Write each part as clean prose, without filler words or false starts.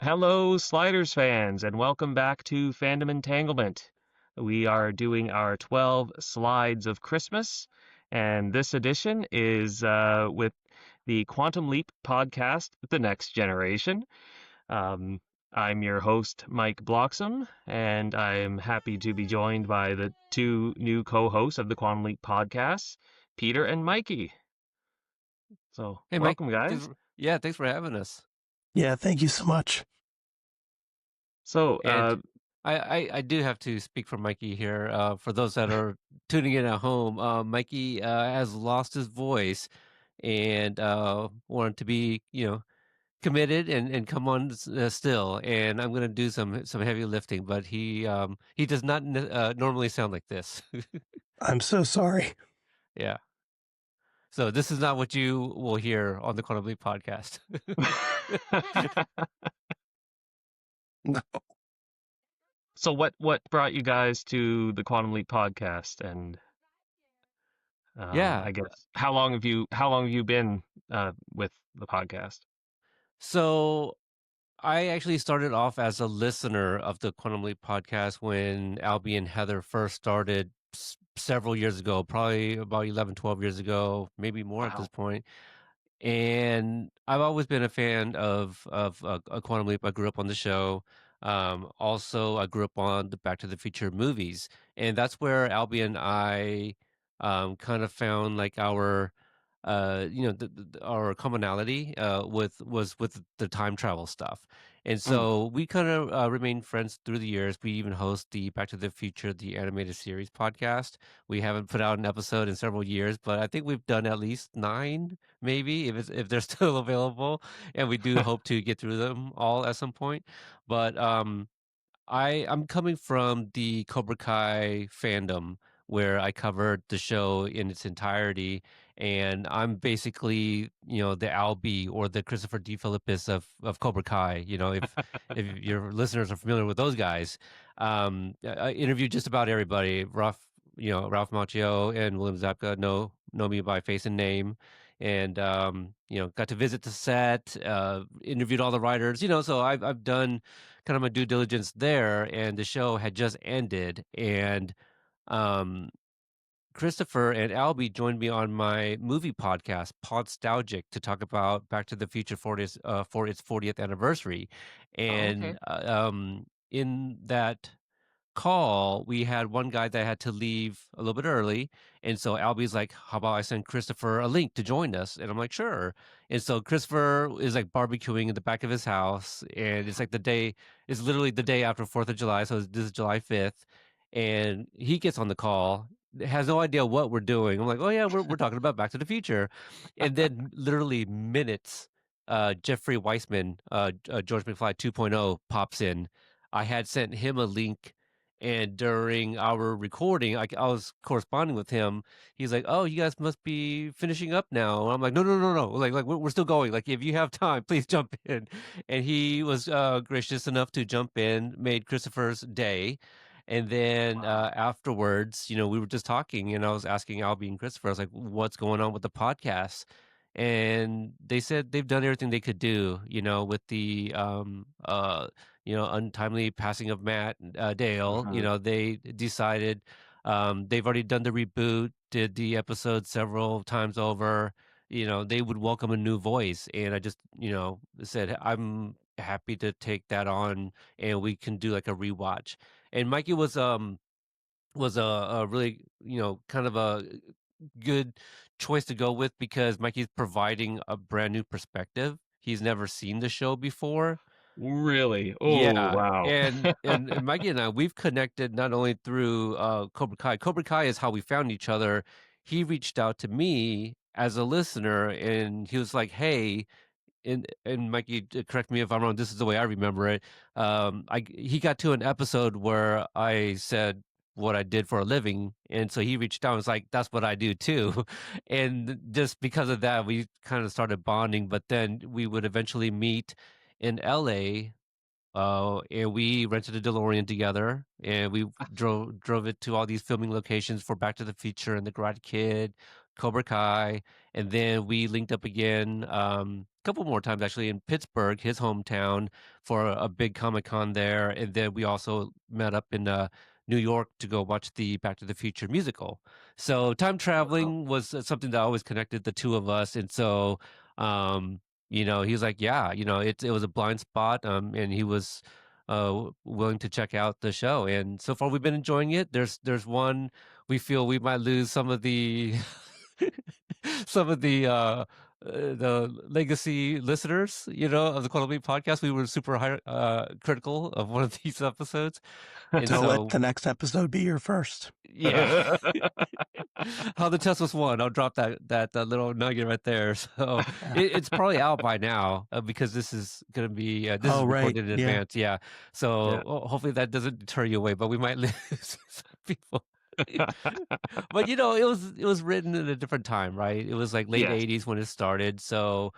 Hello, Sliders fans, and welcome back to Fandom Entanglement. We are doing our 12 Slides of Christmas, and this edition is with the Quantum Leap podcast, The Next Generation. Um, I'm your host, Mike Bloxam, and I am happy to be joined by the two new co-hosts of the Quantum Leap podcast, Peter and Mikey. So, Hey, Mike. welcome, guys. Thanks for having us. Yeah, thank you so much. So, And I do have to speak for Mikey here. For those that are tuning in at home, Mikey has lost his voice and wanted to be, committed and come on still. And I'm going to do some heavy lifting, but he does not normally sound like this. I'm so sorry. Yeah. So this is not what you will hear on the Quantum Leap podcast. No. So what brought you guys to the Quantum Leap podcast? And Yeah. I guess how long have you been with the podcast? So I actually started off as a listener of the Quantum Leap podcast when Albie and Heather first started several years ago, probably about 11, 12 years ago, maybe more at this Wow. point. And I've always been a fan of a Quantum Leap. I grew up on the show. Also, I grew up on the Back to the Future movies, and that's where Albie and I kind of found like our our commonality with the time travel stuff. And Mm. so we kind of remained friends through the years. We even host the Back to the Future, the animated series podcast. We haven't put out an episode in several years, but I think we've done at least 9, maybe if they're still available. And we do hope to get through them all at some point. But I'm coming from the Cobra Kai fandom where I covered the show in its entirety, and I'm basically, the Albie or the Christopher D. Philippus of Cobra Kai. If your listeners are familiar with those guys, I interviewed just about everybody. Ralph Macchio and William Zabka know me by face and name, and got to visit the set, interviewed all the writers. So I've done kind of my due diligence there, and the show had just ended, and um Christopher and Albie joined me on my movie podcast, Podstalgic, to talk about Back to the Future for its 40th anniversary. Oh, okay. And in that call, we had one guy that had to leave a little bit early. And so Albie's like, how about I send Christopher a link to join us? And I'm like, sure. And so Christopher is like barbecuing in the back of his house. And it's like it's literally the day after 4th of July. So this is July 5th. And he gets on the call, has no idea what we're doing. I'm like, oh, yeah, we're talking about Back to the Future. And then literally minutes, Jeffrey Weissman, George McFly 2.0 pops in. I had sent him a link, and during our recording, I was corresponding with him. He's like, "Oh, you guys must be finishing up now." And I'm like, "No, no, no, no! Like we're still going. Like, if you have time, please jump in." And he was gracious enough to jump in, made Christopher's day. And then Wow. afterwards, we were just talking, and I was asking Albie and Christopher, I was like, "What's going on with the podcast?" And they said they've done everything they could do, with the untimely passing of Matt Dale. Mhm. They decided they've already done the reboot, did the episode several times over. They would welcome a new voice, and I just said I'm happy to take that on, and we can do like a rewatch. And Mikey was a really kind of a good choice to go with because Mikey's providing a brand new perspective. He's never seen the show before. Really? Oh, Yeah, wow. and Mikey and I, we've connected not only through Cobra Kai. Cobra Kai is how we found each other. He reached out to me as a listener, and he was like, "Hey," and Mikey, correct me if I'm wrong. This is the way I remember it. He got to an episode where I said what I did for a living, and so he reached out and was like, "That's what I do too," and just because of that, we kind of started bonding. But then we would eventually meet in LA, and we rented a DeLorean together, and we drove it to all these filming locations for Back to the Future and The Karate Kid. Cobra Kai, and then we linked up again a couple more times actually in Pittsburgh, his hometown, for a big Comic Con there, and then we also met up in New York to go watch the Back to the Future musical. So time Wow. traveling was something that always connected the two of us, and so he was like, yeah, it was a blind spot, and he was willing to check out the show, and so far we've been enjoying it. There's one we feel we might lose some of the some of the legacy listeners, of the Quantum Leap podcast. We were super critical of one of these episodes, and Don't let so the next episode be your first. yeah. How the test was won. I'll drop that little nugget right there. So it's probably out by now, because this is going to be this is Oh, right. recorded in Yeah. advance. Yeah. So Yeah. hopefully that doesn't deter you away, but we might lose some people. But it was written in a different time, right? It was like late Yes. 80s when it started. So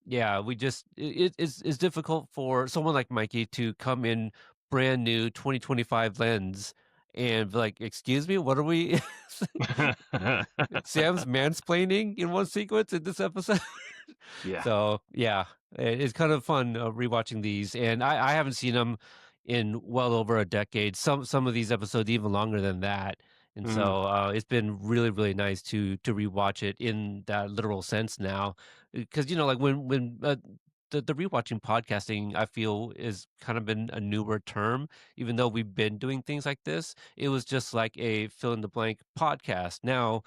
yeah, we just it's difficult for someone like Mikey to come in brand new 2025 lens and be like, excuse me, what are we Sam's mansplaining in one sequence in this episode. Yeah. So yeah, it's kind of fun rewatching these, and I haven't seen them in well over a decade. Some of these episodes even longer than that, and Mm, so it's been really really nice to rewatch it in that literal sense now, because like when the rewatching podcasting, I feel, is kind of been a newer term. Even though we've been doing things like this, it was just like a fill in the blank podcast. Now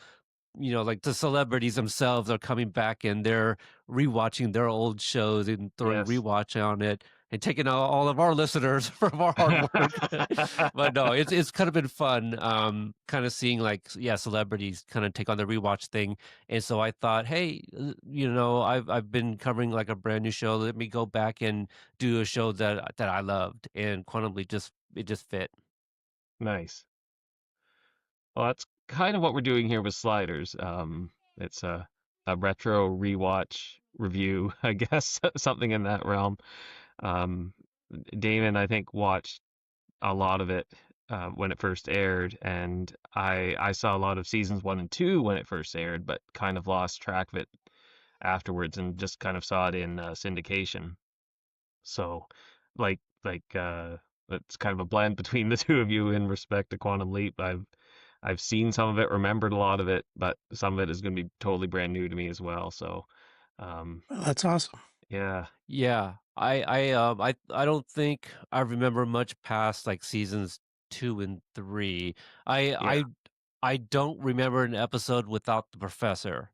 like the celebrities themselves are coming back and they're rewatching their old shows and throwing yes. rewatch on it and taking all of our listeners from our hard work. But no, it's kind of been fun, kind of seeing like, yeah, celebrities kind of take on the rewatch thing. And so I thought, hey, I've been covering like a brand new show. Let me go back and do a show that I loved, and Quantum Leap just fit. Nice. Well, that's kind of what we're doing here with Sliders. It's a retro rewatch review, I guess, something in that realm. Um, Damon, I think, watched a lot of it when it first aired, and I saw a lot of seasons 1 and 2 when it first aired, but kind of lost track of it afterwards, and just kind of saw it in syndication. So, like, it's kind of a blend between the two of you in respect to Quantum Leap. I've seen some of it, remembered a lot of it, but some of it is going to be totally brand new to me as well. So, um, Well, that's awesome. yeah, Yeah, I don't think I remember much past like seasons 2 and 3. I yeah, I I don't remember an episode without the professor.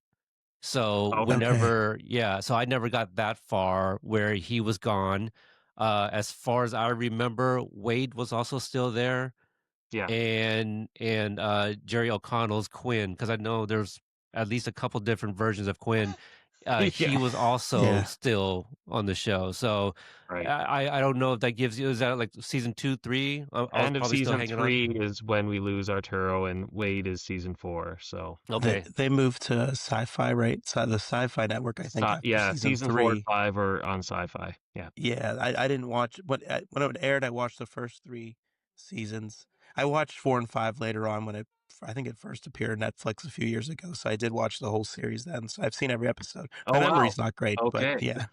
So okay, Okay. so I never got that far where he was gone. As far as I remember, Wade was also still there, yeah, and Jerry O'Connell's Quinn, because I know there's at least a couple different versions of Quinn. He yeah, was also Yeah. still on the show, so right. I don't know if that gives you, is that like season 2, 3? I was End of probably still season hanging on. 3 is when we lose Arturo, and Wade is season 4. So, They Okay, they moved to Sci-Fi, right? So the Sci-Fi network, I think, after yeah, season season 4 and 3. 5 are on Sci-Fi. Yeah, Yeah, I didn't watch when it aired. I watched the first 3 seasons. I watched 4 and 5 later on when I think it first appeared on Netflix a few years ago. So I did watch the whole series then. So I've seen every episode. My oh wow, memory's not great, but okay. yeah.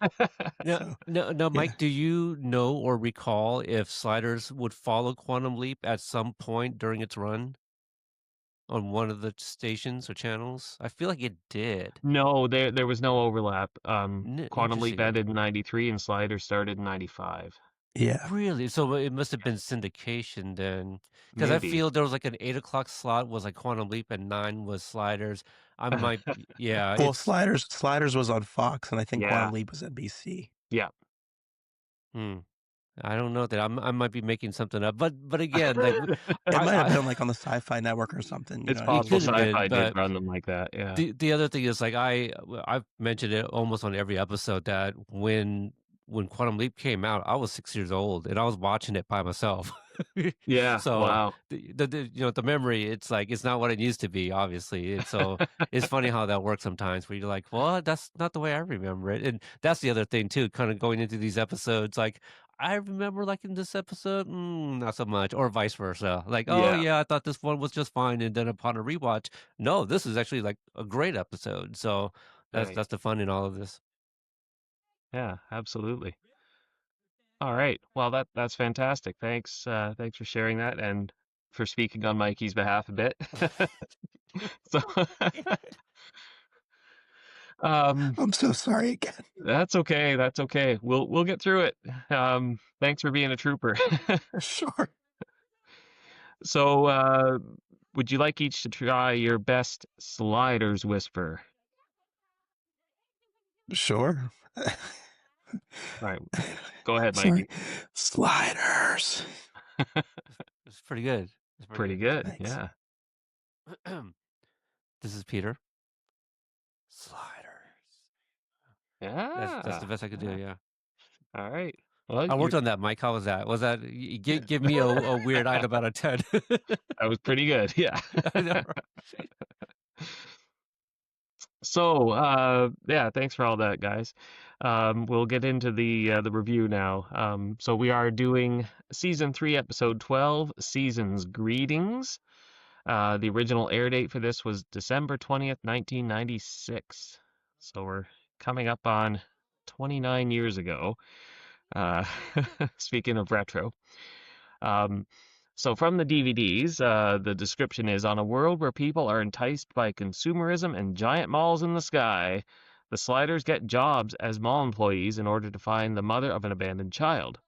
now, So now, yeah. Mike, do you know or recall if Sliders would follow Quantum Leap at some point during its run on one of the stations or channels? I feel like it did. No, there was no overlap. Quantum Leap Interesting. ended in 93 and Slider started in 95. Yeah. Really? So it must have been syndication then, because I Maybe. feel there was like an 8 o'clock slot was like Quantum Leap and 9 was Sliders. I might be, yeah, Well, it's Sliders was on Fox, and I think Yeah, Quantum Leap was NBC. yeah. hmm. I don't know that I might be making something up, but again, like It might have I been like on the Sci-Fi Network or something. You It's know what I it mean? possible could have So been, Sci-Fi did but run them like that, yeah. the other thing is like I've mentioned it almost on every episode that when Quantum Leap came out, I was 6 years old and I was watching it by myself. Yeah, So wow. the memory, it's like it's not what it used to be, obviously. And so it's funny how that works sometimes, where you're like, well, that's not the way I remember it. And that's the other thing too, kind of going into these episodes, like I remember liking this episode, not so much, or vice versa. Like, oh Yeah, yeah, I thought this one was just fine, and then upon a rewatch, no, this is actually like a great episode. So right. that's the fun in all of this. Yeah, absolutely. All right. Well, that's fantastic. Thanks for sharing that and for speaking on Mikey's behalf a bit. So, I'm so sorry again. that's okay. That's okay. We'll get through it. Thanks for being a trooper. Sure. So, would you like each to try your best sliders whisper? Sure. All right. Go ahead, Sorry. Mikey. Sliders. It's pretty good. It's Pretty pretty good. Thanks. Yeah. good. This is Peter. Sliders. That's Yeah. the best I could do. Yeah. Yeah. All right. Well, I you worked on that, Mike. How was that? Was that give me a weird item out of 10? that was pretty good. Yeah. I know, right? So, yeah, thanks for all that, guys. We'll get into the review now. So we are doing season 3, episode 12, Season's Greetings. The original air date for this was December 20th, 1996. So we're coming up on 29 years ago. Uh, speaking of retro. Um, so from the DVDs, the description is on a world where people are enticed by consumerism and giant malls in the sky, the Sliders get jobs as mall employees in order to find the mother of an abandoned child.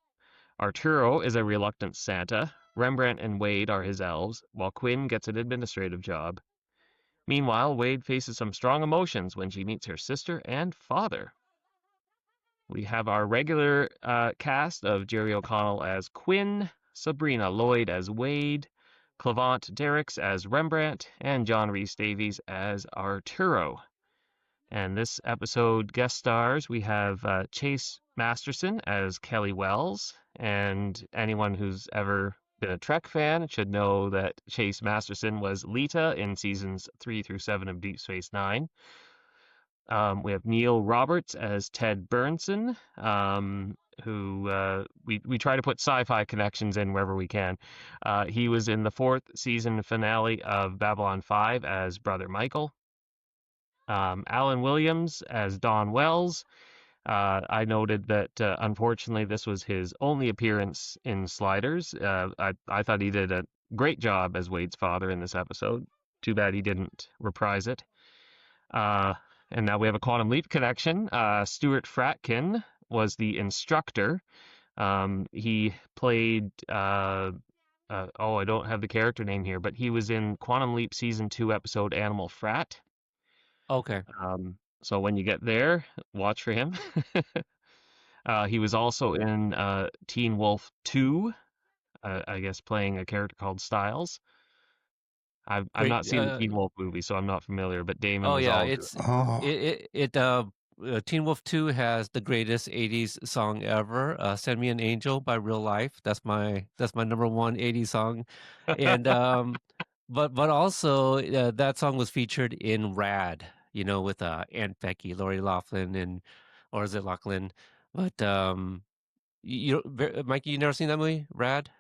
Arturo is a reluctant Santa. Rembrandt and Wade are his elves, while Quinn gets an administrative job. Meanwhile, Wade faces some strong emotions when she meets her sister and father. We have our regular cast of Jerry O'Connell as Quinn, Sabrina Lloyd as Wade, Clavant Derricks as Rembrandt, and John Rhys Davies as Arturo. And this episode guest stars, we have Chase Masterson as Kelly Wells, and anyone who's ever been a Trek fan should know that Chase Masterson was Lita in seasons 3 through 7 of Deep Space Nine. We have Neil Roberts as Ted Burnson, who we try to put sci-fi connections in wherever we can. He was in the 4th season finale of Babylon 5 as Brother Michael. Alan Williams as Don Wells. I noted that unfortunately this was his only appearance in Sliders. I thought he did a great job as Wade's father in this episode. Too bad he didn't reprise it. And now we have a Quantum Leap connection. Stuart Fratkin was the instructor. He played, I don't have the character name here, but he was in Quantum Leap Season 2 episode Animal Frat. Okay. So when you get there, watch for him. He was also in Teen Wolf 2, I guess playing a character called Styles. I've not Great. seen the Teen Wolf movie, so I'm not familiar, but Damon Oh was yeah, all it's Oh, Teen Wolf 2 has the greatest 80s song ever, Send Me an Angel by Real Life. That's my number one 80s song. And but also that song was featured in Rad, with Aunt Becky, Lori Laughlin, or is it Laughlin? But Mikey, you never seen that movie, Rad?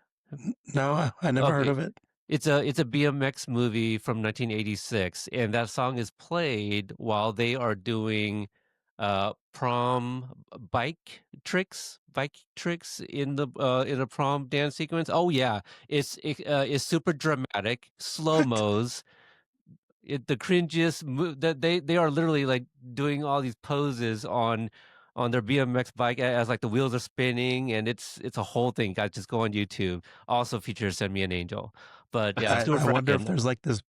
no, I never heard Okay. of it. It's a BMX movie from 1986, and that song is played while they are doing prom bike tricks in the prom dance sequence. Oh yeah, it's super dramatic, slow-mos. The cringiest move that they are literally like doing all these poses on their BMX bike as like the wheels are spinning, and it's a whole thing. Guys, just go on YouTube. Also features Send Me an Angel. But yeah, Stuart I wonder if Fratkin. there's like this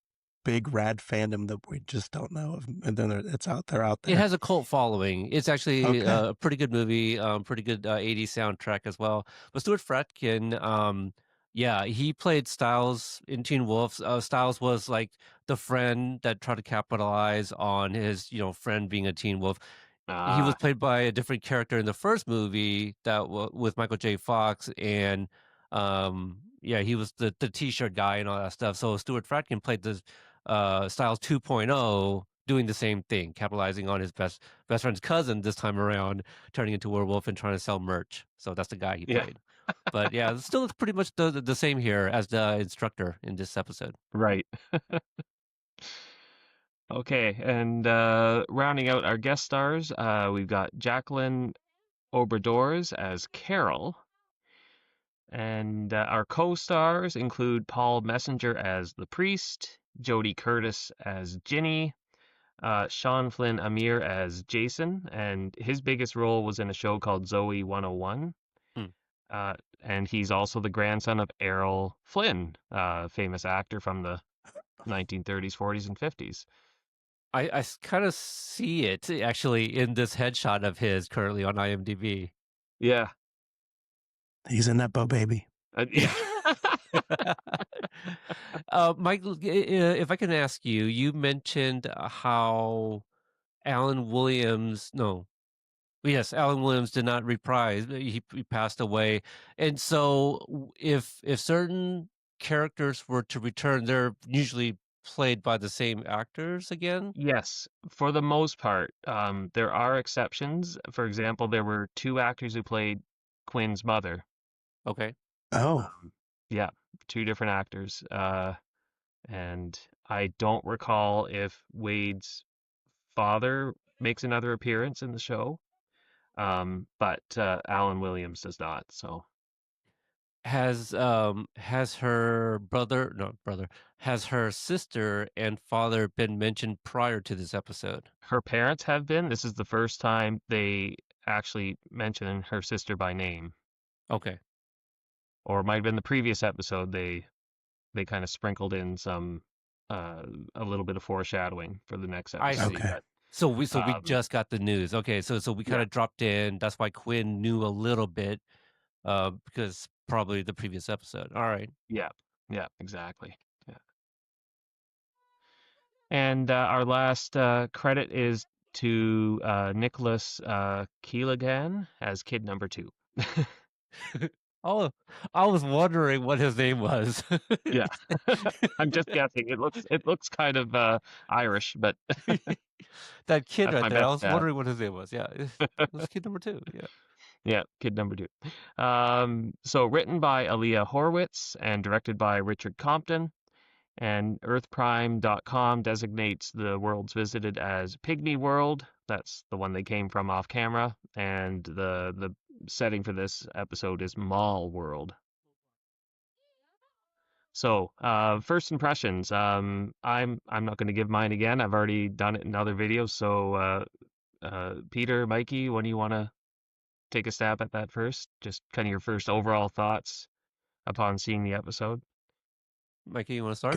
big rad fandom that we just don't know of, and then it's out there. It has a cult following. It's actually Okay. a pretty good movie, pretty good 80s soundtrack as well. But Stuart Fratkin, yeah, he played Styles in Teen Wolf. Styles was like the friend that tried to capitalize on his, friend being a Teen Wolf. He was played by a different character in the first movie that with Michael J. Fox, and yeah, he was the T-shirt guy and all that stuff. So Stuart Fratkin played the Styles 2.0, doing the same thing, capitalizing on his best friend's cousin this time around, turning into a werewolf and trying to sell merch. So that's the guy he Yeah. played. But yeah, it's still pretty much the same here as the instructor in this episode. Right. Okay, and rounding out our guest stars, we've got Jacqueline Obradors as Carol, and our co-stars include Paul Messenger as the priest, Jodie Curtis as Ginny, Sean Flynn Amir as Jason, and his biggest role was in a show called Zoe 101. Hmm. And he's also the grandson of Errol Flynn, famous actor from the 1930s, 40s, and 50s. I kind of see it actually in this headshot of his currently on IMDb. Yeah. He's a Nepo baby. Yeah. Michael, if I can ask you, you mentioned how Alan Williams, no, yes, Alan Williams did not reprise. He passed away, and so if certain characters were to return, they're usually played by the same actors again. Yes, for the most part. There are exceptions. For example, there were two actors who played Quinn's mother. Okay. Oh, Yeah, two different actors. And I don't recall if Wade's father makes another appearance in the show. But Alan Williams does not. So Has her brother, no brother, has her sister and father been mentioned prior to this episode? her parents have been. This is the first time they actually mention her sister by name. Okay. Or it might have been the previous episode. They kind of sprinkled in some a little bit of foreshadowing for the next I episode. see. Okay. But, So we just got the news. Okay, so we kind of dropped in. That's why Quinn knew a little bit, because probably the previous episode. All right. yeah, exactly. Yeah. And our last credit is to Nicholas Keelan as kid number 2. Oh, I was wondering what his name was. Yeah, I'm just guessing. It looks kind of Irish, but That kid that's right my there. I best was guess. wondering what his name was. Yeah, it was kid number 2. Yeah. Yeah, kid number 2. So written by Eleah Horwitz and directed by Richard Compton. And EarthPrime.com designates the worlds visited as Pygmy World. That's the one they came from off camera. And the setting for this episode is Mall World. So, first impressions. I'm not going to give mine again. I've already done it in other videos. So, Peter, Mikey, when do you want to take a stab at that first? Just kind of your first overall thoughts upon seeing the episode. Mikey, you want to start?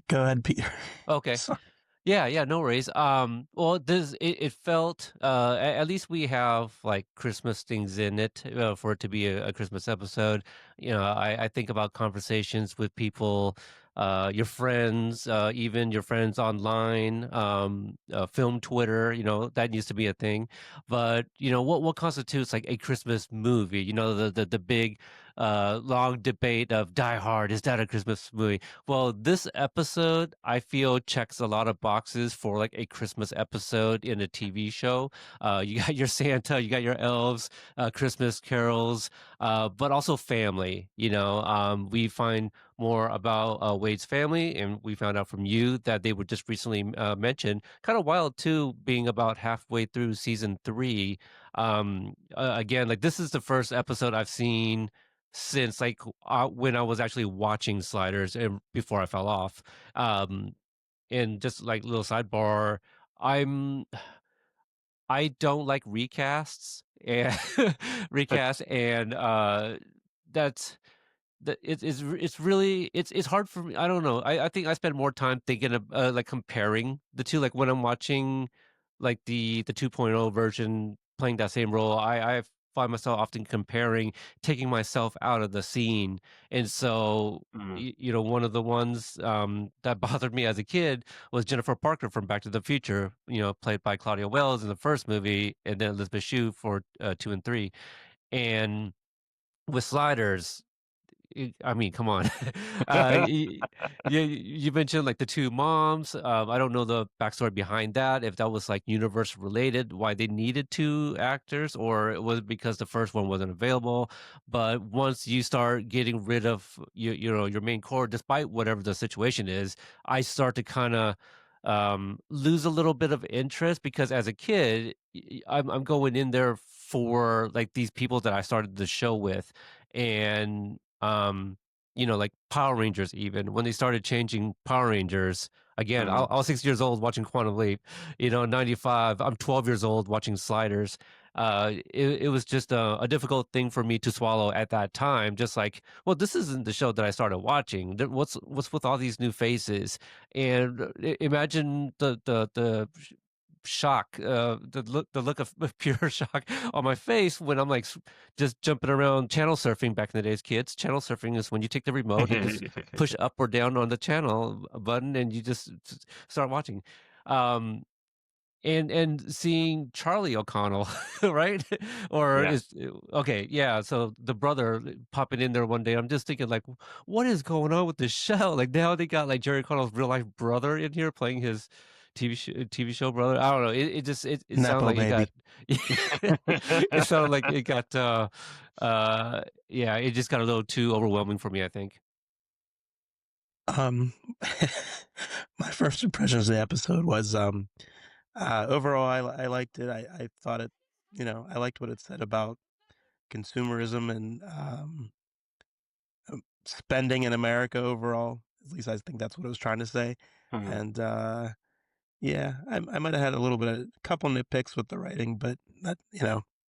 Go ahead, Peter. Okay. Sorry. Yeah, no worries. Well, it felt at least we have like Christmas things in it for it to be a Christmas episode. You know, I think about conversations with people, your friends, even your friends online, film Twitter. You know, that used to be a thing. But you know, what constitutes like a Christmas movie? You know, the big long debate of Die Hard, is that a Christmas movie? Well, this episode I feel checks a lot of boxes for like a Christmas episode in a TV show. You got your Santa, you got your elves, Christmas carols, but also family. You know, we find more about Wade's family, and we found out from you that they were just recently mentioned. Kind of wild too, being about halfway through season 3. Again, like this is the first episode I've seen since like when I was actually watching Sliders and before I fell off. And just like little sidebar, I don't like recasts and recast, and that's that it's really it's hard for me. I don't know. I think I spend more time thinking of like comparing the two. Like when I'm watching like the 2.0 version playing that same role, I find myself often comparing, taking myself out of the scene. And so you know, one of the ones that bothered me as a kid was Jennifer Parker from Back to the Future, you know, played by Claudia Wells in the first movie, and then Elizabeth Shue for 2 and 3. And with Sliders, I mean, come on. You mentioned like the two moms. I don't know the backstory behind that. If that was like universe related, why they needed two actors, or it was because the first one wasn't available. But once you start getting rid of your main core, despite whatever the situation is, I start to kind of lose a little bit of interest because as a kid, I'm going in there for like these people that I started the show with, and like Power Rangers. Even when they started changing Power Rangers again, Mm. I was 6 years old watching Quantum Leap. 95. I'm 12 years old watching Sliders. It was just a difficult thing for me to swallow at that time. Just like, well, this isn't the show that I started watching. What's with all these new faces? And imagine the shock, the look of pure shock on my face when I'm like just jumping around channel surfing. Back in the days, kids, channel surfing is when you take the remote and just push up or down on the channel button and you just start watching. And seeing Charlie O'Connell, right? Or Yeah. is okay, yeah. So the brother popping in there one day, I'm just thinking like, what is going on with this show? Like now they got like Jerry O'Connell's real life brother in here playing his TV show brother. I don't know. It sounded Nepo like it got baby. it sounded like it got yeah, it just got a little too overwhelming for me, I think. Um, my first impressions of the episode was overall I liked it. I thought it, I liked what it said about consumerism and spending in America overall. At least I think that's what it was trying to say. Mhm. And yeah, I might have had a couple nitpicks with the writing, but that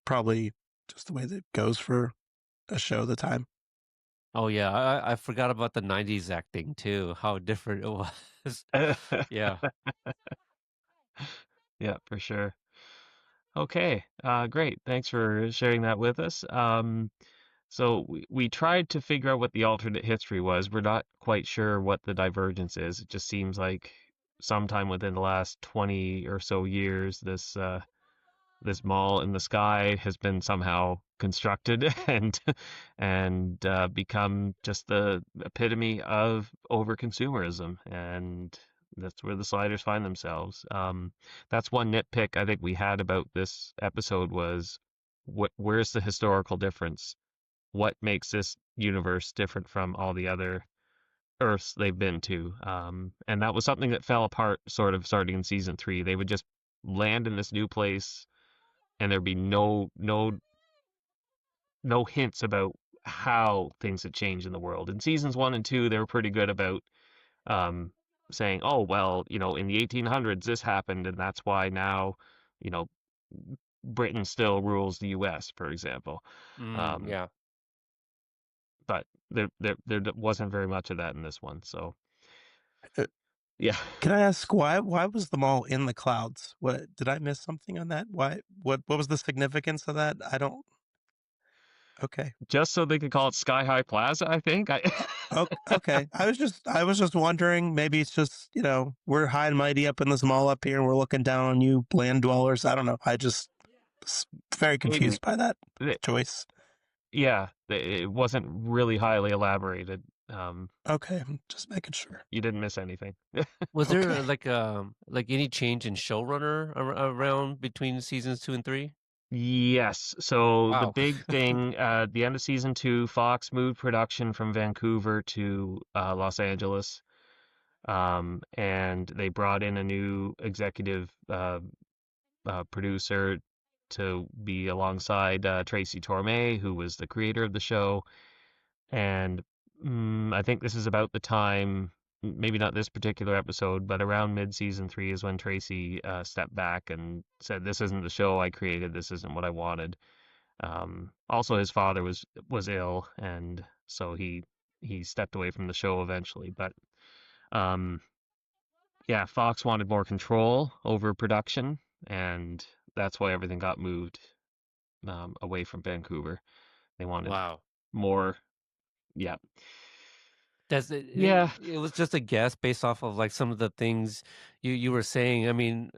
probably just the way that it goes for a show at the time. Oh yeah, I forgot about the '90s acting too. How different it was. Yeah. Yeah, for sure. Okay, great. Thanks for sharing that with us. So we tried to figure out what the alternate history was. We're not quite sure what the divergence is. It just seems like sometime within the last 20 or so years, this mall in the sky has been somehow constructed and become just the epitome of overconsumerism, and that's where the sliders find themselves. That's one nitpick I think we had about this episode was where's the historical difference? What makes this universe different from all the other Earths they've been to? And that was something that fell apart sort of starting in season 3. They would just land in this new place and there'd be no hints about how things had changed in the world. In seasons 1 and 2, they were pretty good about um, saying, "Oh, well, in the 1800s this happened, and that's why now, you know, Britain still rules the U.S." for example. Um, Yeah. but there wasn't very much of that in this one. So Uh, yeah, Can I ask why was the mall in the clouds? What did I miss something on that? Why what was the significance of that? I don't. Okay. just so they could call it Sky High Plaza, I think. Okay. I was just wondering. Maybe it's just we're high and mighty up in this mall up here, and we're looking down on you land dwellers. I don't know. I just was very in, confused by that choice. yeah, it wasn't really highly elaborated. Okay, I'm just making sure. You didn't miss anything. Was there Okay. like any change in showrunner around between seasons 2 and 3? Yes. So the Wow. big thing at the end of season 2, Fox moved production from Vancouver to Los Angeles, and they brought in a new executive producer to be alongside Tracy Torme, who was the creator of the show. And I think this is about the time, maybe not this particular episode, but around mid-season 3 is when Tracy stepped back and said, "This isn't the show I created. This isn't what I wanted." Also, his father was ill, and so he stepped away from the show eventually. But um, yeah, Fox wanted more control over production, and that's why everything got moved away from Vancouver. They wanted Wow. more. Yeah, That's it, yeah. it was just a guess based off of like some of the things you were saying. I mean,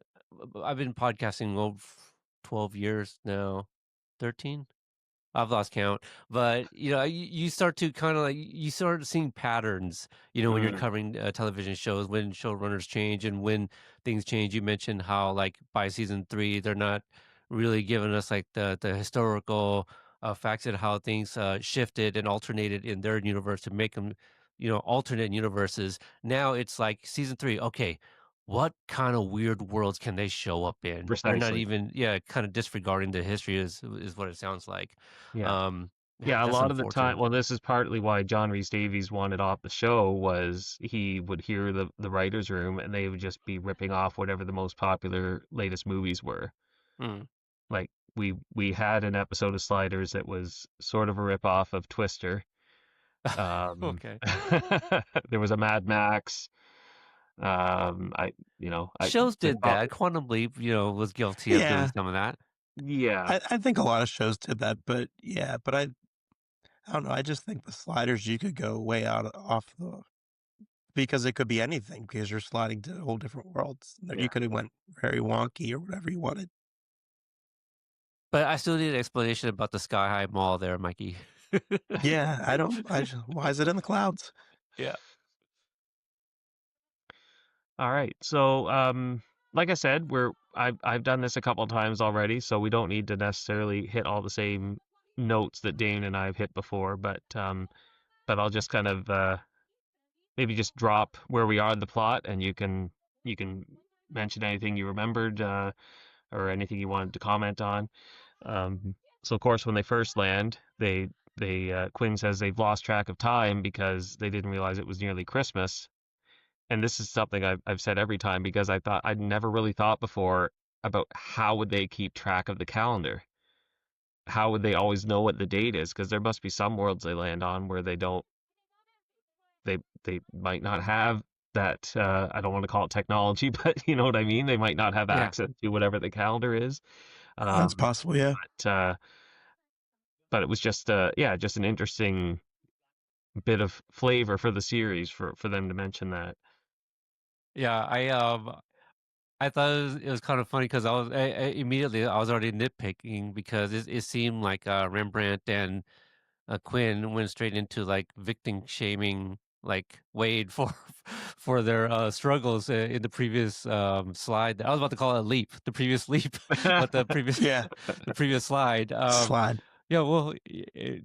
I've been podcasting over 12 years now. 13? I've lost count, but you start to kind of like you start seeing patterns. When you're Mm, covering television shows, when showrunners change and when things change. You mentioned how like by season 3, they're not really giving us like the historical facts and how things shifted and alternated in their universe to make them, alternate universes. Now it's like season 3. Okay, what kind of weird worlds can they show up in? They're not precisely. even, yeah, kind of disregarding the history is what it sounds like. Yeah. Um, yeah, Yeah, a that's lot of the time, unfortunate. well, this is partly why John Rhys Davies wanted off the show was he would hear the writers' room and they would just be ripping off whatever the most popular latest movies were. Mm. Like we had an episode of Sliders that was sort of a rip off of Twister. Um, Okay. there was a Mad Max. I Shows there's did prob- that. Quantum Leap, was guilty of doing Yeah, some of that. yeah, I think a lot of shows did that, but yeah, but I don't know. I just think the sliders you could go way out off the because it could be anything because you're sliding to whole different worlds. yeah. You could have went very wonky or whatever you wanted. But I still need an explanation about the Sky High Mall there, Mikey. Yeah, I don't. Why is it in the clouds? Yeah. All right. So, like I said, I've done this a couple times already, so we don't need to necessarily hit all the same notes that Dane and I have hit before, but I'll just kind of maybe just drop where we are in the plot, and you can mention anything you remembered or anything you wanted to comment on. So of course, when they first land, they Quinn says they've lost track of time because they didn't realize it was nearly Christmas. And this is something I've said every time because I'd never really thought before about how would they keep track of the calendar? How would they always know what the date is? Because there must be some worlds they land on where they might not have that. I don't want to call it technology, but you know what I mean. They might not have Yeah. access to whatever the calendar is. That's Um, possible. Yeah. but uh, but it was just yeah, just an interesting bit of flavor for the series for them to mention that. Yeah, I thought it was kind of funny because immediately I was already nitpicking because it seemed like Rembrandt and Quinn went straight into like victim shaming like Wade for for their struggles in the previous slide. I was about to call it a leap, the previous leap, but the previous Yeah. the previous slide. Slide. Yeah, well,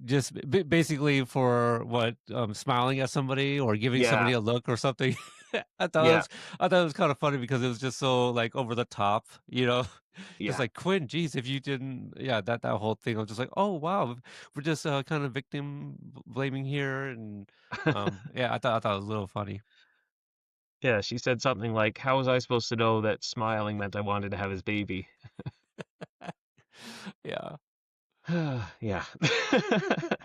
just basically for what smiling at somebody or giving Yeah, somebody a look or something. I thought it yeah, was I thought it was kind of funny because it was just so like over the top, just yeah. like Quinn. Geez, if you didn't, yeah, that whole thing. I was just like, oh wow, we're just kind of victim blaming here, and yeah, I thought it was a little funny. Yeah, she said something like, "How was I supposed to know that smiling meant I wanted to have his baby?" Yeah. Yeah.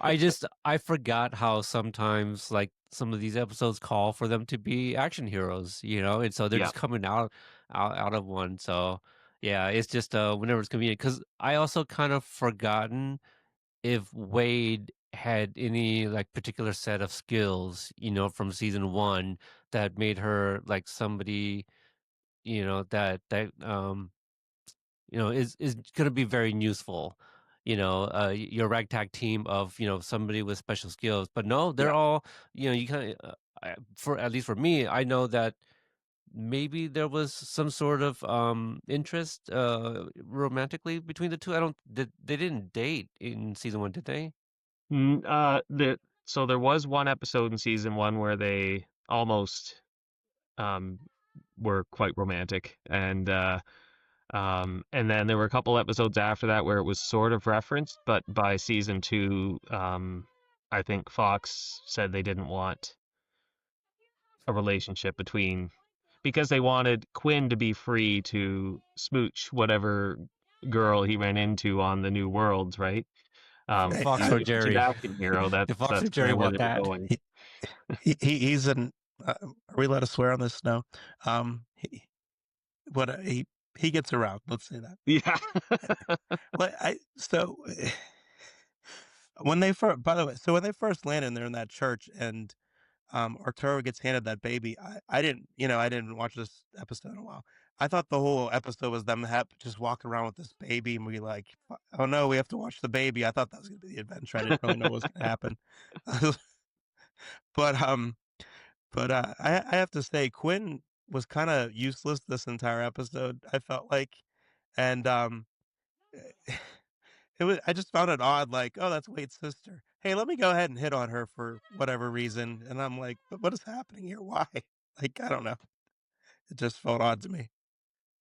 I forgot how sometimes like some of these episodes call for them to be action heroes, and so they're Yeah. just coming out of one. So yeah, it's just whenever it's convenient. Because I also kind of forgotten if Wade had any like particular set of skills, from season 1 that made her like somebody, that is going to be very useful. Your ragtag team of somebody with special skills, but no, they're Yeah. all you kind of for at least for me, I know that maybe there was some sort of interest romantically between the two. They didn't date in season 1, did they? So there was one episode in season 1 where they almost um were quite romantic, and then there were a couple episodes after that where it was sort of referenced, but by season 2, I think Fox said they didn't want a relationship between because they wanted Quinn to be free to smooch whatever girl he ran into on the new worlds, right? I, Fox I, or If she's an Jerry? action hero, The that's Fox or that's kind Jerry of where want they were that? going. he, he's an. Are we allowed to swear on this? No. He, what he gets around. Let's say that. Yeah. But when they first, by the way, so when they first land and they're in that church and Arturo gets handed that baby, I didn't, I didn't watch this episode in a while. I thought the whole episode was them just walking around with this baby and we like, oh no, we have to watch the baby. I thought that was gonna be the adventure. I didn't really know what was gonna happen. but I have to say Quinn was kind of useless this entire episode. I felt like, and it was. I just found it odd. Like, oh, that's Wade's sister. Hey, let me go ahead and hit on her for whatever reason. And I'm like, but what is happening here? Why? Like, I don't know. It just felt odd to me.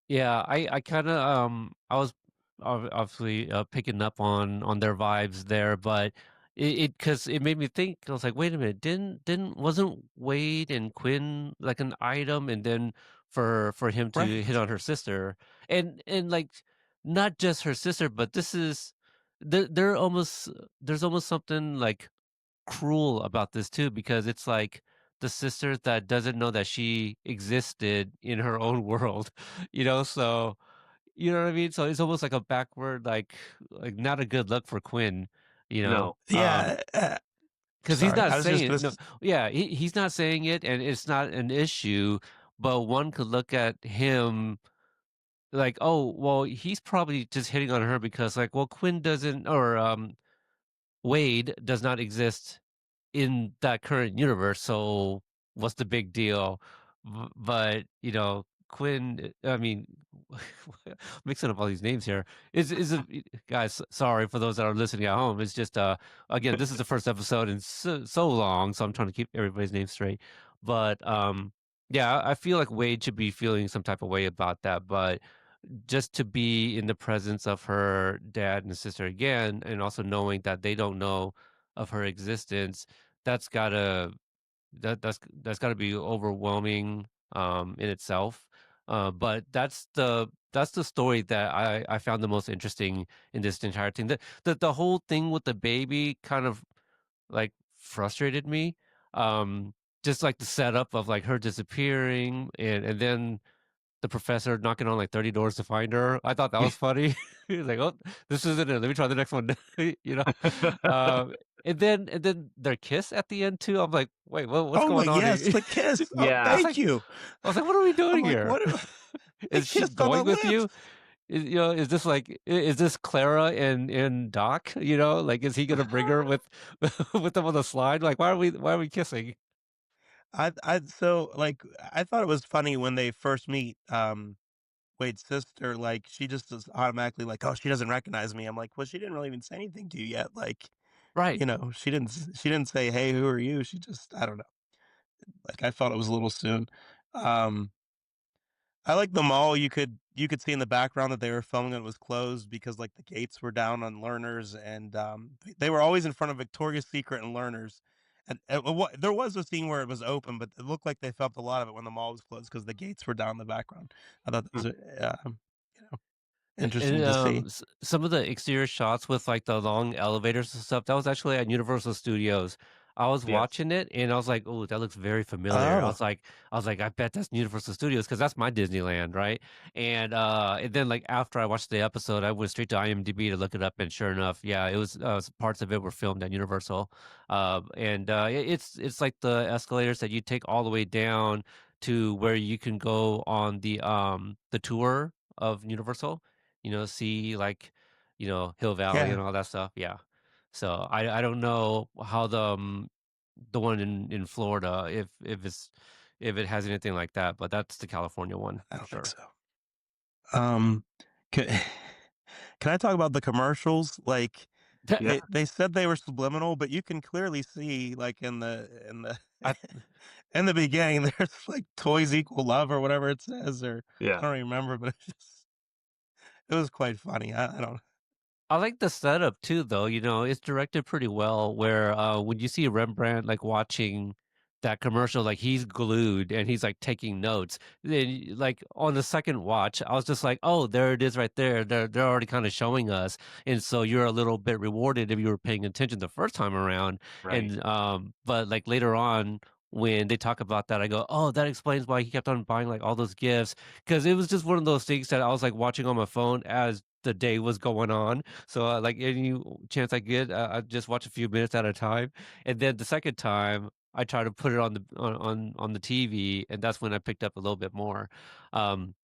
Yeah, I kind of I was obviously picking up on their vibes there, but it because it made me think. I was like, wait a minute, didn't wasn't Wade and Quinn like an item, and then for him to hit Right. on her sister, and like not just her sister, but this is they're almost there's almost something like cruel about this too, because it's like the sister that doesn't know that she existed in her own world, so you know what I mean? So it's almost like a backward, like not a good look for Quinn, you know. No. Yeah. Because he's Sorry. not I was saying just it. gonna. No, yeah, he's not saying it, and it's not an issue, but one could look at him like, oh, well, he's probably just hitting on her because like, well, Quinn doesn't, or Wade does not exist in that current universe, so what's the big deal? But Quinn. I mean, mixing up all these names here is a guys. Sorry for those that are listening at home. It's just again, this is the first episode and so long, so I'm trying to keep everybody's name straight. But yeah, I feel like Wade should be feeling some type of way about that, but just to be in the presence of her dad and sister again, and also knowing that they don't know of her existence, that's gotta that's gotta be overwhelming in itself. But that's the story that I found the most interesting in this entire thing. The whole thing with the baby kind of like frustrated me. Um, just like the setup of like her disappearing and then the professor knocking on like 30 doors to find her. I thought that was funny. He was like, "Oh, this isn't it. Let me try the next one." you know. And then their kiss at the end too. I'm like, "Wait, what's Oh my going on yes, here?" the kiss. Oh, Yeah. thank you. I was like, "What are we I'm doing like, here? what? They Is she kissed on going the with lips. you? Is this like is this Clara and Doc? Like is he gonna bring her with with them on the slide? Like why are we kissing?" So like I thought it was funny when they first meet Wade's sister, like she just is automatically like, oh, she doesn't recognize me. I'm like, well, she didn't really even say anything to you yet. Like, Right. she didn't say, hey, who are you? She just, I don't know. Like I thought it was a little soon. Um I like the mall. You could see in the background that they were filming it was closed because like the gates were down on Learners, and they were always in front of Victoria's Secret and Learners. And there was a scene where it was open, but it looked like they filmed a lot of it when the mall was closed because the gates were down in the background. I thought that was you know And interesting to see. some of the exterior shots with like the long elevators and stuff, that was actually at Universal Studios. I was Yes. watching it and I was like, "Oh, that looks very familiar." I Oh was like, I bet that's Universal Studios because that's my Disneyland, right? And then like after I watched the episode, I went straight to IMDb to look it up, and sure enough, yeah, it was parts of it were filmed at Universal. It's like the escalators that you take all the way down to where you can go on the tour of Universal, see like, Hill Valley yeah, and all that stuff. Yeah. So I don't know how the one in Florida, if it has anything like that, but that's the California one I for don't think sure. so. Can, can I talk about the commercials? Like Yeah. they said they were subliminal, but you can clearly see like in the I in the beginning there's like toys equal love or whatever it says, or I Yeah. don't even remember, but it was quite funny. I don't. I like the setup too, though. It's directed pretty well. Where when you see Rembrandt like watching that commercial, like he's glued and he's like taking notes. Then, like on the second watch, I was just like, "Oh, there it is, right there. They're already kind of showing us," and so you're a little bit rewarded if you were paying attention the first time around. Right. But like later on, when they talk about that, I go, "Oh, that explains why he kept on buying like all those gifts." Because it was just one of those things that I was like watching on my phone as the day was going on, so, like, any chance I get, I just watch a few minutes at a time, and then the second time, I try to put it on the TV, and that's when I picked up a little bit more. Um,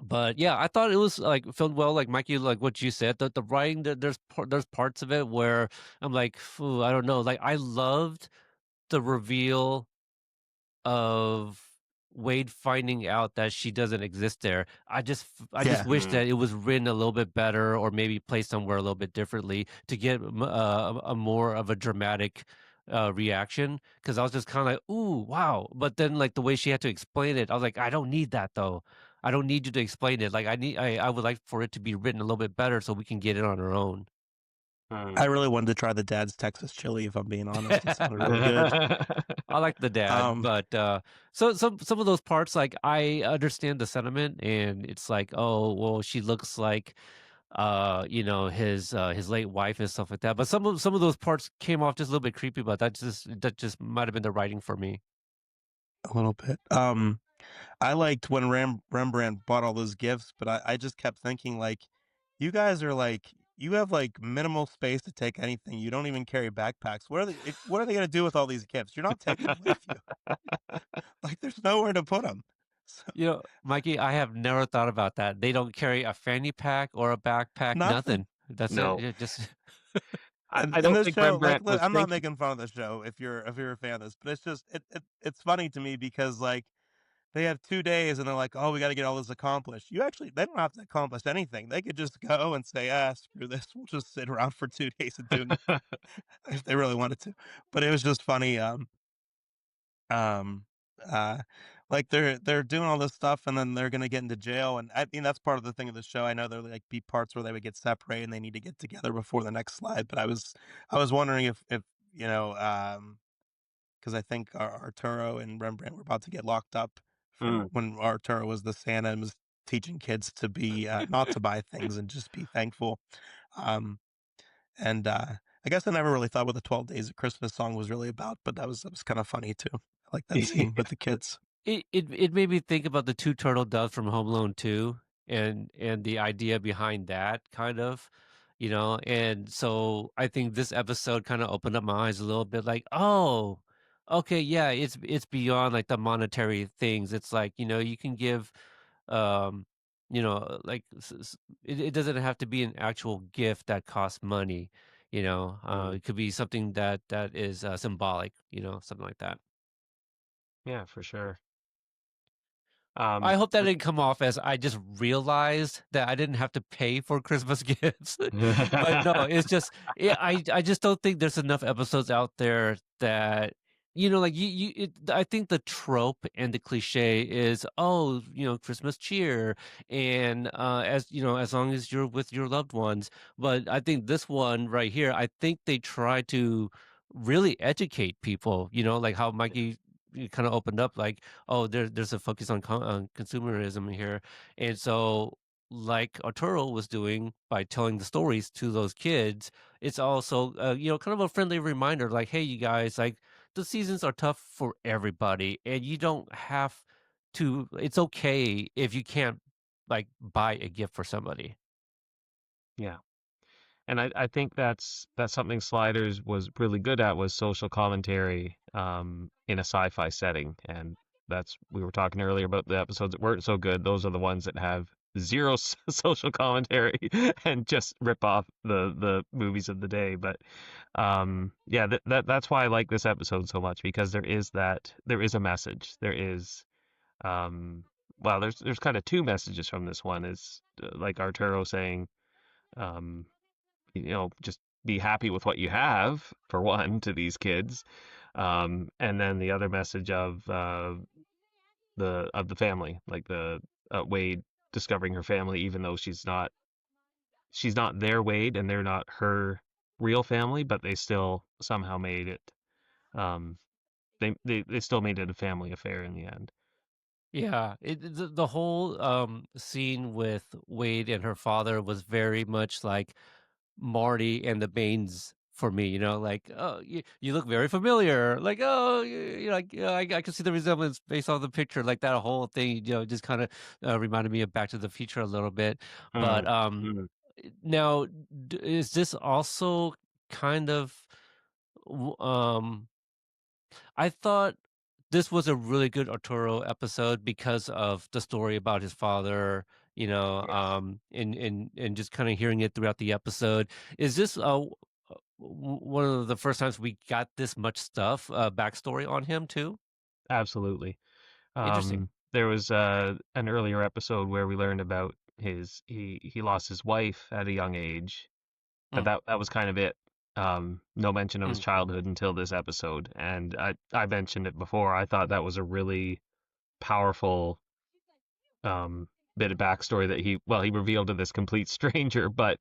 But yeah, I thought it was like filmed well, like Mikey, like what you said. The writing, there's parts of it where I'm like, "Phew, I don't know." Like I loved the reveal of Wade finding out that she doesn't exist there. I just Yeah. wish that it was written a little bit better, or maybe placed somewhere a little bit differently to get a more of a dramatic reaction. Because I was just kind of like, "Ooh, wow!" But then, like the way she had to explain it, I was like, "I don't need that though. I don't need you to explain it. Like I would like for it to be written a little bit better so we can get it on our own." I really wanted to try the dad's Texas chili, if I'm being honest. It sounded really good. I like the dad, Um, but so some of those parts, like I understand the sentiment, and it's like, oh well, she looks like his late wife and stuff like that. But some of those parts came off just a little bit creepy, but that just might have been the writing for me. a little bit. I liked when Rembrandt bought all those gifts, but I just kept thinking, like, you guys are like, you have like minimal space to take anything. You don't even carry backpacks. What are they going to do with all these gifts? You're not taking them with you. Like, there's nowhere to put them. So, Mikey, I have never thought about that. They don't carry a fanny pack or a backpack, nothing. nothing. That's it. No, Yeah, just I And don't this think show, like, Rembrandt was I'm not thinking. making fun of the show if you're a fan of this, but it's just it's funny to me because like they have 2 days and they're like, oh, we got to get all this accomplished. They don't have to accomplish anything. They could just go and say, screw this. We'll just sit around for 2 days and do nothing if they really wanted to. But it was just funny. Um, uh, like they're doing all this stuff and then they're gonna get into jail. And I mean that's part of the thing of the show. I know there like be parts where they would get separated and they need to get together before the next slide. But I was wondering if you know because I think Arturo and Rembrandt were about to get locked up for Mm. when Arturo was the Santa and was teaching kids to be not to buy things and just be thankful. Um, and I guess I never really thought what the 12 Days of Christmas song was really about, but that was kind of funny too. I like that scene with the kids. it made me think about the two turtle doves from Home Alone 2, and the idea behind that kind of, and so I think this episode kind of opened up my eyes a little bit, like, oh, okay, yeah, it's beyond like the monetary things. It's like, you can give, um, like it doesn't have to be an actual gift that costs money. Mm. It could be something that is symbolic, something like that. Yeah, for sure. I hope that But didn't come off as I just realized that I didn't have to pay for Christmas gifts. But no, it's just I just don't think there's enough episodes out there that like I think the trope and the cliche is, oh, Christmas cheer, and as long as you're with your loved ones. But I think this one right here, I think they try to really educate people, like how Mikey kind of opened up, like, oh, there's a focus on consumerism here, and so like Arturo was doing by telling the stories to those kids, it's also kind of a friendly reminder, like, hey, you guys, like the seasons are tough for everybody, and you don't have to. It's okay if you can't like buy a gift for somebody. yeah. And I think that's something Sliders was really good at, was social commentary in a sci-fi setting. And that's, we were talking earlier about the episodes that weren't so good. Those are the ones that have zero social commentary and just rip off the movies of the day. But yeah, that's why I like this episode so much, because there is a message. There is well, there's kind of two messages from this one. Is like Arturo saying, um, just be happy with what you have, for one, to these kids. And then the other message of the family, like the Wade discovering her family, even though she's not their Wade and they're not her real family, but they still somehow made it. Um, they still made it a family affair in the end. Yeah, the whole scene with Wade and her father was very much like Marty and the Banes for me, like, oh, you look very familiar. Like, oh, you're like, yeah, I can see the resemblance based on the picture. Like that whole thing, just kind of reminded me of Back to the Future a little bit. But Mm, mm. now, is this also kind of, I thought this was a really good Arturo episode because of the story about his father, and just kind of hearing it throughout the episode. Is this one of the first times we got this much stuff, backstory on him too? Absolutely. Interesting. There was an earlier episode where we learned about he lost his wife at a young age, but Mm, that was kind of it. No mention of his mm, childhood until this episode, and I mentioned it before. I thought that was a really powerful bit of backstory that he revealed to this complete stranger, but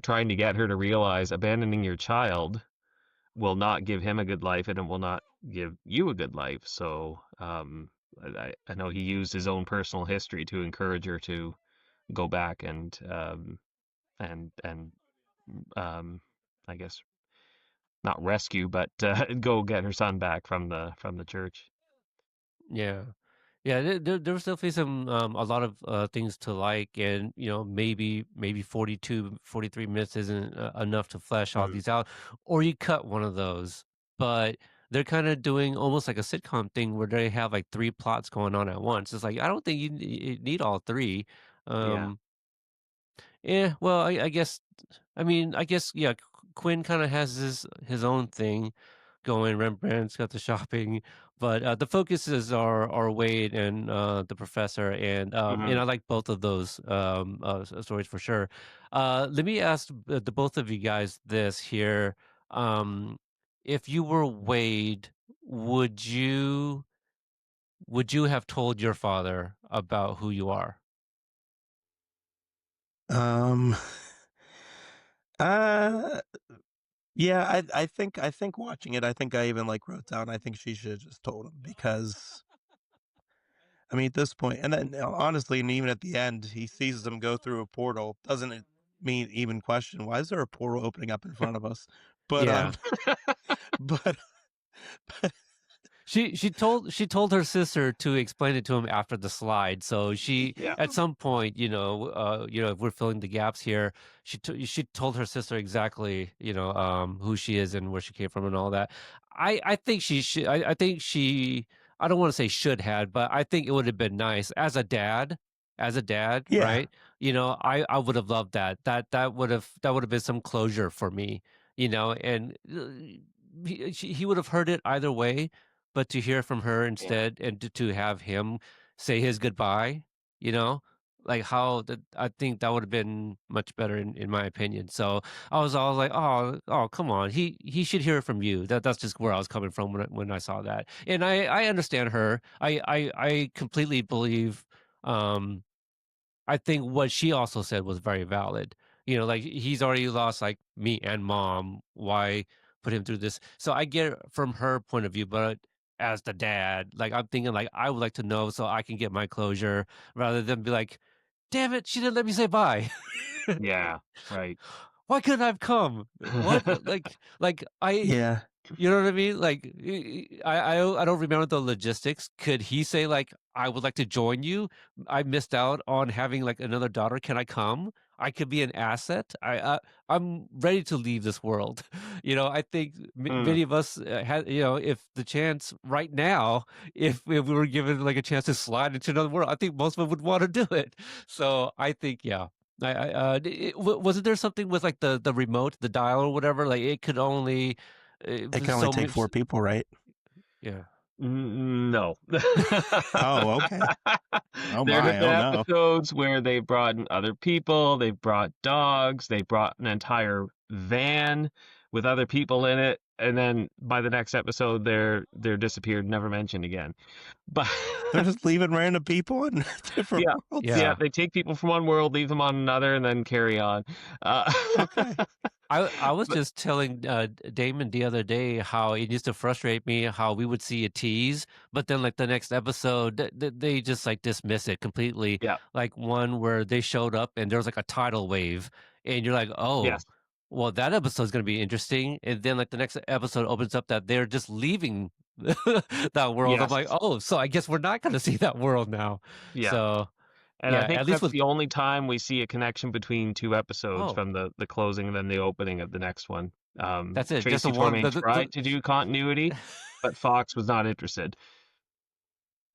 trying to get her to realize abandoning your child will not give him a good life, and it will not give you a good life. So I know he used his own personal history to encourage her to go back and I guess not rescue, but go get her son back from the church. yeah. Yeah, there was definitely some a lot of things to like, and maybe 42, 43 minutes isn't enough to flesh all Mm. these out, or you cut one of those. But they're kind of doing almost like a sitcom thing where they have like three plots going on at once. It's like I don't think you need all three. Yeah. Um, yeah, well, I guess, I guess, yeah. Quinn kind of has his own thing going. Rembrandt's got the shopping, but the focuses are Wade and the professor, and Hmm. I like both of those stories for sure. Let me ask the both of you guys this here: if you were Wade, would you have told your father about who you are? Um, uh, yeah, I think watching it, I think I even like wrote down, I think she should have just told him because, I mean, at this point, and then honestly, and even at the end, he sees them go through a portal. Doesn't it mean even question why is there a portal opening up in front of us? But Yeah. but She told her sister to explain it to him after the slide. So she Yeah. at some point, if we're filling the gaps here, she told her sister exactly, who she is and where she came from and all that. I think she should. I think she. I don't want to say should had, but I think it would have been nice as a dad, yeah, right? I would have loved that. That would have been some closure for me, and he would have heard it either way, but to hear from her Yeah. instead and to have him say his goodbye, you know, like how that I think that would have been much better in my opinion. So I was all like, oh, come on, he should hear from you. That's just where I was coming from when I saw that, and I understand her. I completely believe. Um, I think what she also said was very valid. Like he's already lost like me and mom. Why put him through this? So I get it from her point of view, but as the dad, like I'm thinking like I would like to know so I can get my closure rather than be like, damn it, she didn't let me say bye. Yeah. Right. Why couldn't I have come? What? Like I yeah. you know what I mean? Like, I don't remember the logistics. Could he say like, "I would like to join you. I missed out on having like another daughter. Can I come? I could be an asset. I'm ready to leave this world." I think Mm. many of us had, if the chance right now, if we were given like a chance to slide into another world, I think most of them would want to do it. So I think, yeah. Wasn't there something with like the remote, the dial or whatever? Like it could only It can only take 4 people, right? yeah. No. Oh, okay. Oh There have my, been oh no. episodes where they brought in other people, they brought dogs, they brought an entire van with other people in it, and then by the next episode they're disappeared, never mentioned again. But They're just leaving random people in different yeah, worlds. yeah, Yeah. they take people from one world, leave them on another, and then carry on. Uh, Okay. I was but just telling Damon the other day how it used to frustrate me how we would see a tease, but then like the next episode they just like dismiss it completely. yeah, Like one where they showed up and there was like a tidal wave, and you're like, oh, yes, well that episode's gonna be interesting, and then like the next episode opens up that they're just leaving that world. I'm yes, like, oh, so I guess we're not gonna see that world now. yeah. So And yeah, I think at least that's with the only time we see a connection between two episodes oh, from the closing and then the opening of the next one. that's it. Just the Tracy one. Torme tried to do continuity, but Fox was not interested.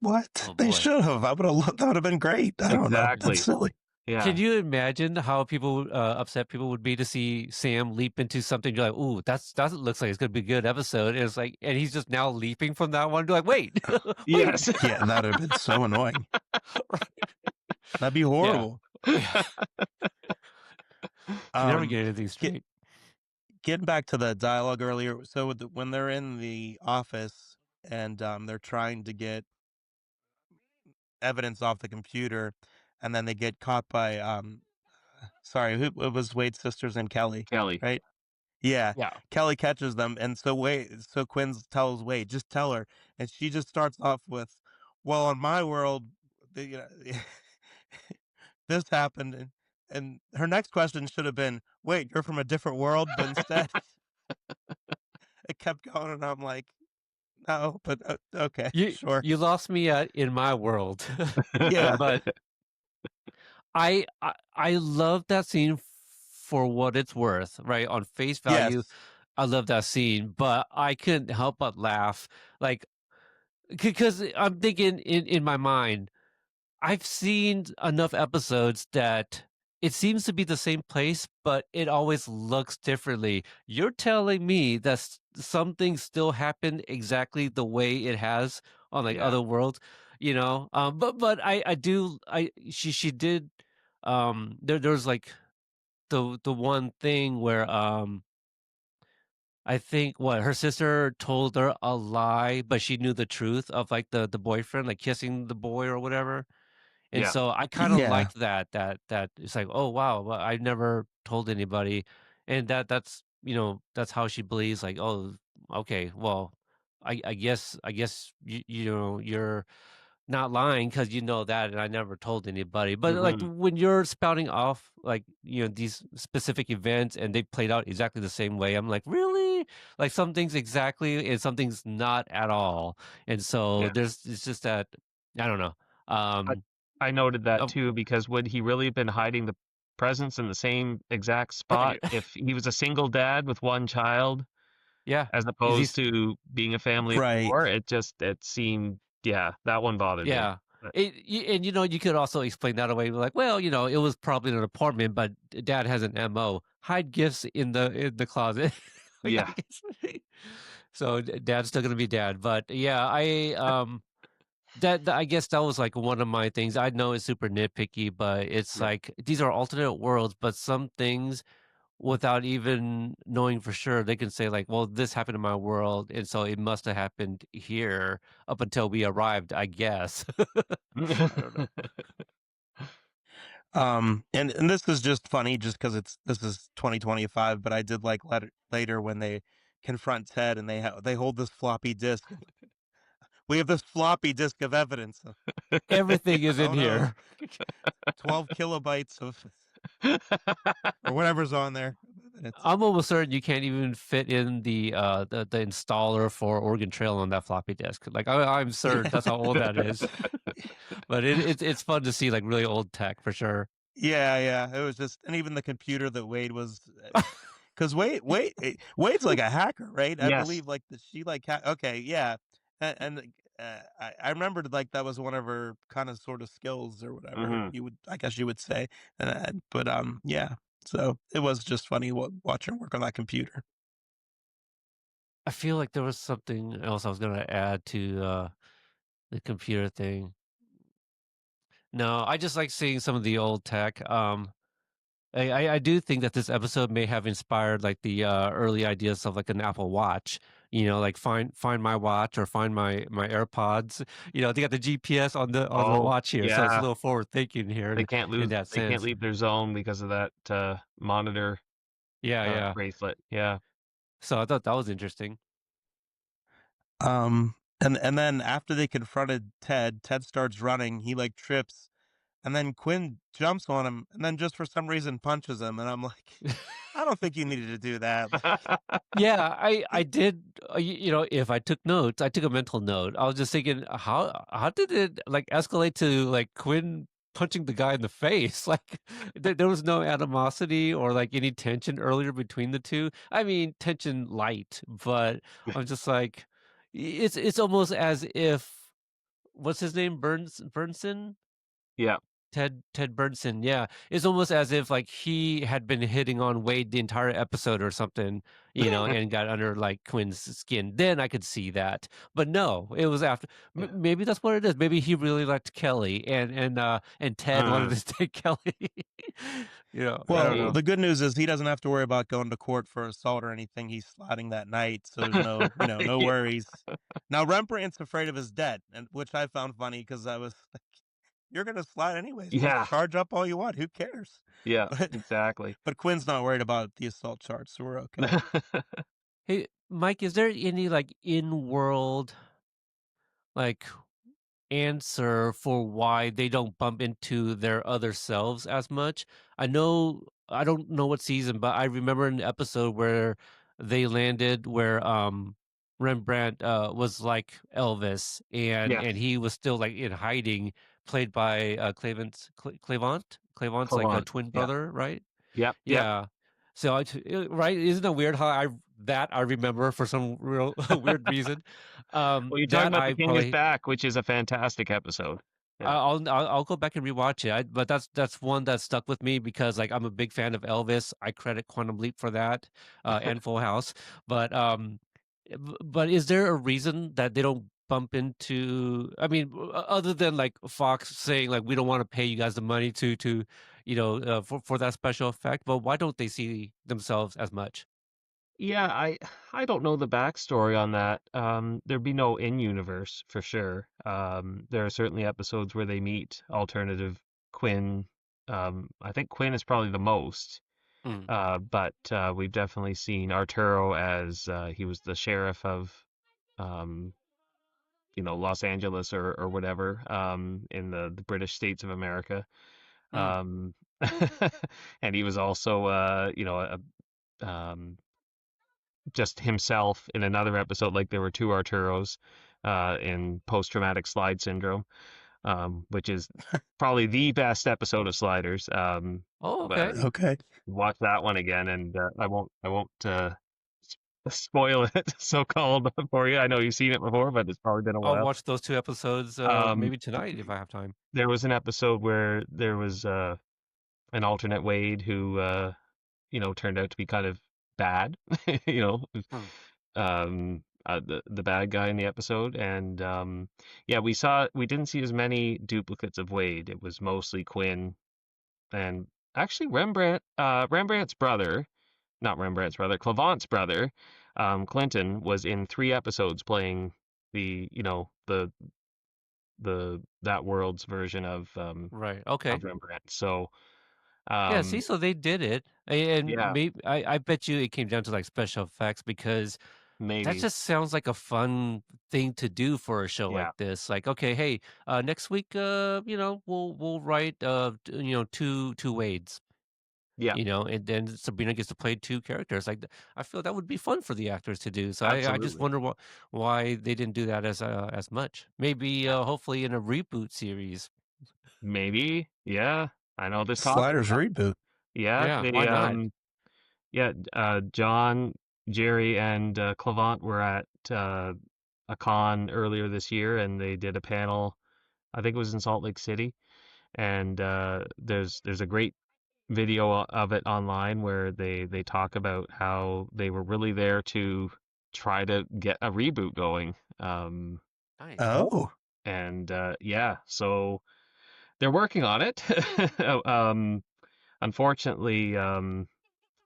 What? Oh, They boy. should have. That would have been great. I don't know. Exactly. That's silly. Yeah. Can you imagine how upset people would be to see Sam leap into something? You're like, ooh, that looks like it's gonna be a good episode. And it's like, and he's just now leaping from that one. You're like, wait, wait. Yes. Yeah, that would have been so annoying. That'd be horrible. Yeah. You never get anything straight. Getting back to the dialogue earlier, so when they're in the office and they're trying to get evidence off the computer, and then they get caught by sorry, it was Wade's sisters and Kelly, Kelly. right? Yeah, Yeah. Kelly catches them, and so Quinn tells Wade, just tell her, and she just starts off with, "Well, in my world, this happened," and her next question should have been, "Wait, you're from a different world," but instead, it kept going, and I'm like, "No, but okay, sure." You lost me at in my world. Yeah. But I love that scene for what it's worth, right? On face value, Yes. I love that scene, but I couldn't help but laugh, like, because I'm thinking in my mind, I've seen enough episodes that it seems to be the same place, but it always looks differently. You're telling me that some things still happen exactly the way it has on like Yeah. other worlds, you know? But she did. There's like the one thing where I think what her sister told her a lie, but she knew the truth of like the boyfriend like kissing the boy or whatever. And Yeah. so I kind of Yeah. liked that it's like, oh wow, well, I never told anybody, and that's that's how she believes. Like, oh, okay, well, I guess you're not lying because you know that, and I never told anybody. But like Mhm. when you're spouting off like these specific events and they played out exactly the same way, I'm like, really? Like some things exactly, and some things not at all. And so Yeah. it's just that I don't know. I noted that Oh, too because would he really have been hiding the presents in the same exact spot right. if he was a single dad with one child Yeah. as Is he opposed to being a family of Right. four? It seemed, yeah, that one bothered me. Yeah. But And you could also explain that away like, well, it was probably in an apartment, but dad has an MO. Hide gifts in the closet. Like, I yeah. guess. So dad's still gonna be dad. But yeah, I guess that was like one of my things. I know it's super nitpicky, but it's Yeah. like these are alternate worlds, but some things without even knowing for sure, they can say like, "Well, this happened in my world, and so it must have happened here up until we arrived." I guess. I don't know. And this is just funny just because this is 2025, but I did like later when they confront Ted and they hold this floppy disk. We have this floppy disk of evidence. Everything is in Oh no, here. 12 kilobytes of or whatever's on there. I'm almost certain you can't even fit in the installer for Oregon Trail on that floppy disk. Like I'm certain that's how old that is. But it's fun to see like really old tech for sure. Yeah. It was just, and even the computer that Wade was, because Wade's like a hacker, right? I Yes. believe like that she like okay, yeah, and I remembered like that was one of her kind of sort of skills or whatever Mhm. I guess you would say, but yeah, so it was just funny watching her work on that computer. I feel like there was something else I was gonna add to the computer thing. No, I just like seeing some of the old tech. I do think that this episode may have inspired like the early ideas of like an Apple Watch. Like find my watch or find my AirPods. They got the GPS on the Oh, watch here, so it's a yeah. little forward thinking here in that They can't sense. leave their zone because of that monitor Yeah, yeah. bracelet. Yeah. So I thought that was interesting. And then after they confronted Ted starts running. He like trips, and then Quinn jumps on him, and then just for some reason punches him. And I'm like, I don't think you needed to do that. Yeah, I did. If I took notes, I took a mental note. I was just thinking, how did it like escalate to like Quinn punching the guy in the face? Like there was no animosity or like any tension earlier between the two. I mean, tension light, but I'm just like, it's almost as if what's his name? Burnson? Yeah. Ted Burnson, yeah. It's almost as if like he had been hitting on Wade the entire episode or something, and got under like Quinn's skin. Then I could see that. But no, it was after. Yeah. Maybe that's what it is. Maybe he really liked Kelly, and Ted wanted to take Kelly. I don't Well, know. the good news is he doesn't have to worry about going to court for assault or anything. He's sliding that night, so there's no, no Yeah. worries. Now Rembrandt's afraid of his debt, and which I found funny because I was like, "You're gonna slide anyways. Yeah. Just charge up all you want. Who cares?" Yeah, But exactly. but Quinn's not worried about the assault charge, so we're okay. Hey, Mike, is there any like in-world like answer for why they don't bump into their other selves as much? I don't know what season, but I remember an episode where they landed where Rembrandt was like Elvis Yes. and he was still like in hiding, played by Clavant's like a Clavant. twin Yeah. brother, right? Yep. Yep. Yeah. So right, isn't it weird how I remember for some real weird reason? Well, you're talking That about The I King is probably Back, which is a fantastic episode. Yeah. I'll go back and rewatch it. But that's one that stuck with me because like I'm a big fan of Elvis. I credit Quantum Leap for that, and Full House. But is there a reason that they don't bump into? I mean, other than like Fox saying like we don't want to pay you guys the money to for that special effect. But why don't they see themselves as much? Yeah, I don't know the backstory on that. There'd be no in-universe for sure. There are certainly episodes where they meet alternative Quinn. I think Quinn is probably the most. Mm. But we've definitely seen Arturo as he was the sheriff of um, Los Angeles or whatever, in the British states of America. Mm. Um, and he was also um, just himself in another episode. Like there were two Arturos in post-traumatic slide syndrome, which is probably the best episode of Sliders. Oh, But okay. Okay. watch that one again, and I won't spoil it so called for you. I know you've seen it before, but it's probably been a I'll while. watch those two episodes Um, maybe tonight if I have time. there was an episode where there was an alternate Wade who turned out to be kind of bad, you know, Hmm. the bad guy in the episode, and yeah, we didn't see as many duplicates of Wade. It was mostly Quinn and actually Rembrandt's brother, not Rembrandt's brother, Clavant's brother, Clinton was in 3 episodes playing the that world's version Right. Okay. of Rembrandt. So Yeah, see, um, so they did it. And yeah, maybe I bet you it came down to like special effects because that maybe, just sounds like a fun thing to do for a show like yeah, this. Like, okay, hey, next week, we'll write, two Wades, yeah, and then Sabrina gets to play two characters. Like, I feel that would be fun for the actors to do. So I just absolutely, wonder why they didn't do that as much. Maybe, yeah, hopefully in a reboot series. maybe, yeah. I know there's talk of Sliders that. reboot. Yeah, Yeah, they why not? yeah, John, Jerry, and Clavant were at a con earlier this year, and they did a panel. I think it was in Salt Lake City, and there's a great video of it online where they talk about how they were really there to try to get a reboot going. Nice. Oh, And yeah, so they're working on it. Um, unfortunately,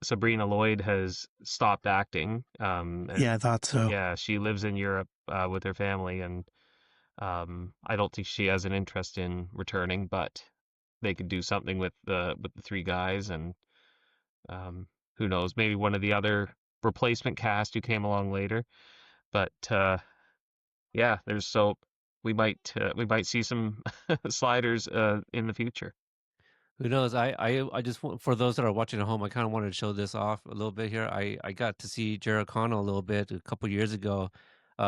Sabrina Lloyd has stopped acting. And yeah, I thought so. yeah, she lives in Europe with her family, and I don't think she has an interest in returning, but they could do something with the 3 guys, and who knows, maybe one of the other replacement cast who came along later. But yeah, we might see some sliders in the future. Who knows? I just want, for those that are watching at home, I kind of wanted to show this off a little bit here. I got to see Jared Connell a little bit a couple years ago.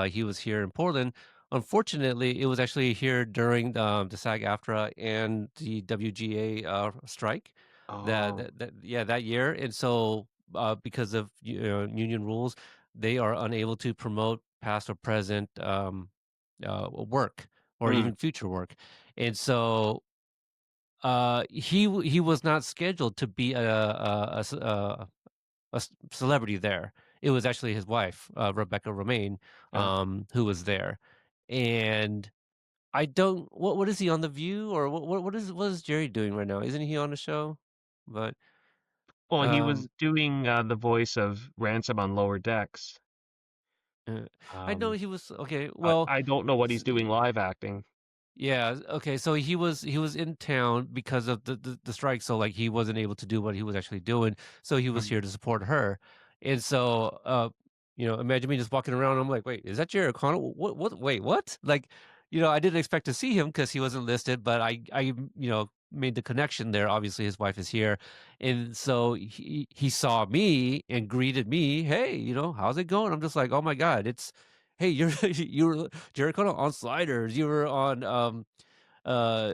He was here in Portland. Unfortunately, it was actually here during the SAG-AFTRA and the WGA strike Oh, that year. And so because of union rules, they are unable to promote past or present work or even future work. And so he was not scheduled to be a celebrity there. It was actually his wife, Rebecca Romaine, Yeah. who was there. And I don't what is he on The View, or what is Jerry doing right now? Isn't he on the show? But Well, he was um doing the voice of Ransom on Lower Decks. uh, I know Um, he was okay. Well, I don't know what he's s- doing live acting. yeah, okay. So he was in town because of the strike. So like he wasn't able to do what he was actually doing. So he was Mhm. here to support her. And so imagine me just walking around. I'm like, wait, is that Jerry O'Connell? What? Wait, what? Like, I didn't expect to see him because he wasn't listed. But I made the connection there. Obviously, his wife is here, and so he saw me and greeted me. Hey, how's it going? I'm just like, oh my god, hey, you were Jerry O'Connell on Sliders. You were on uh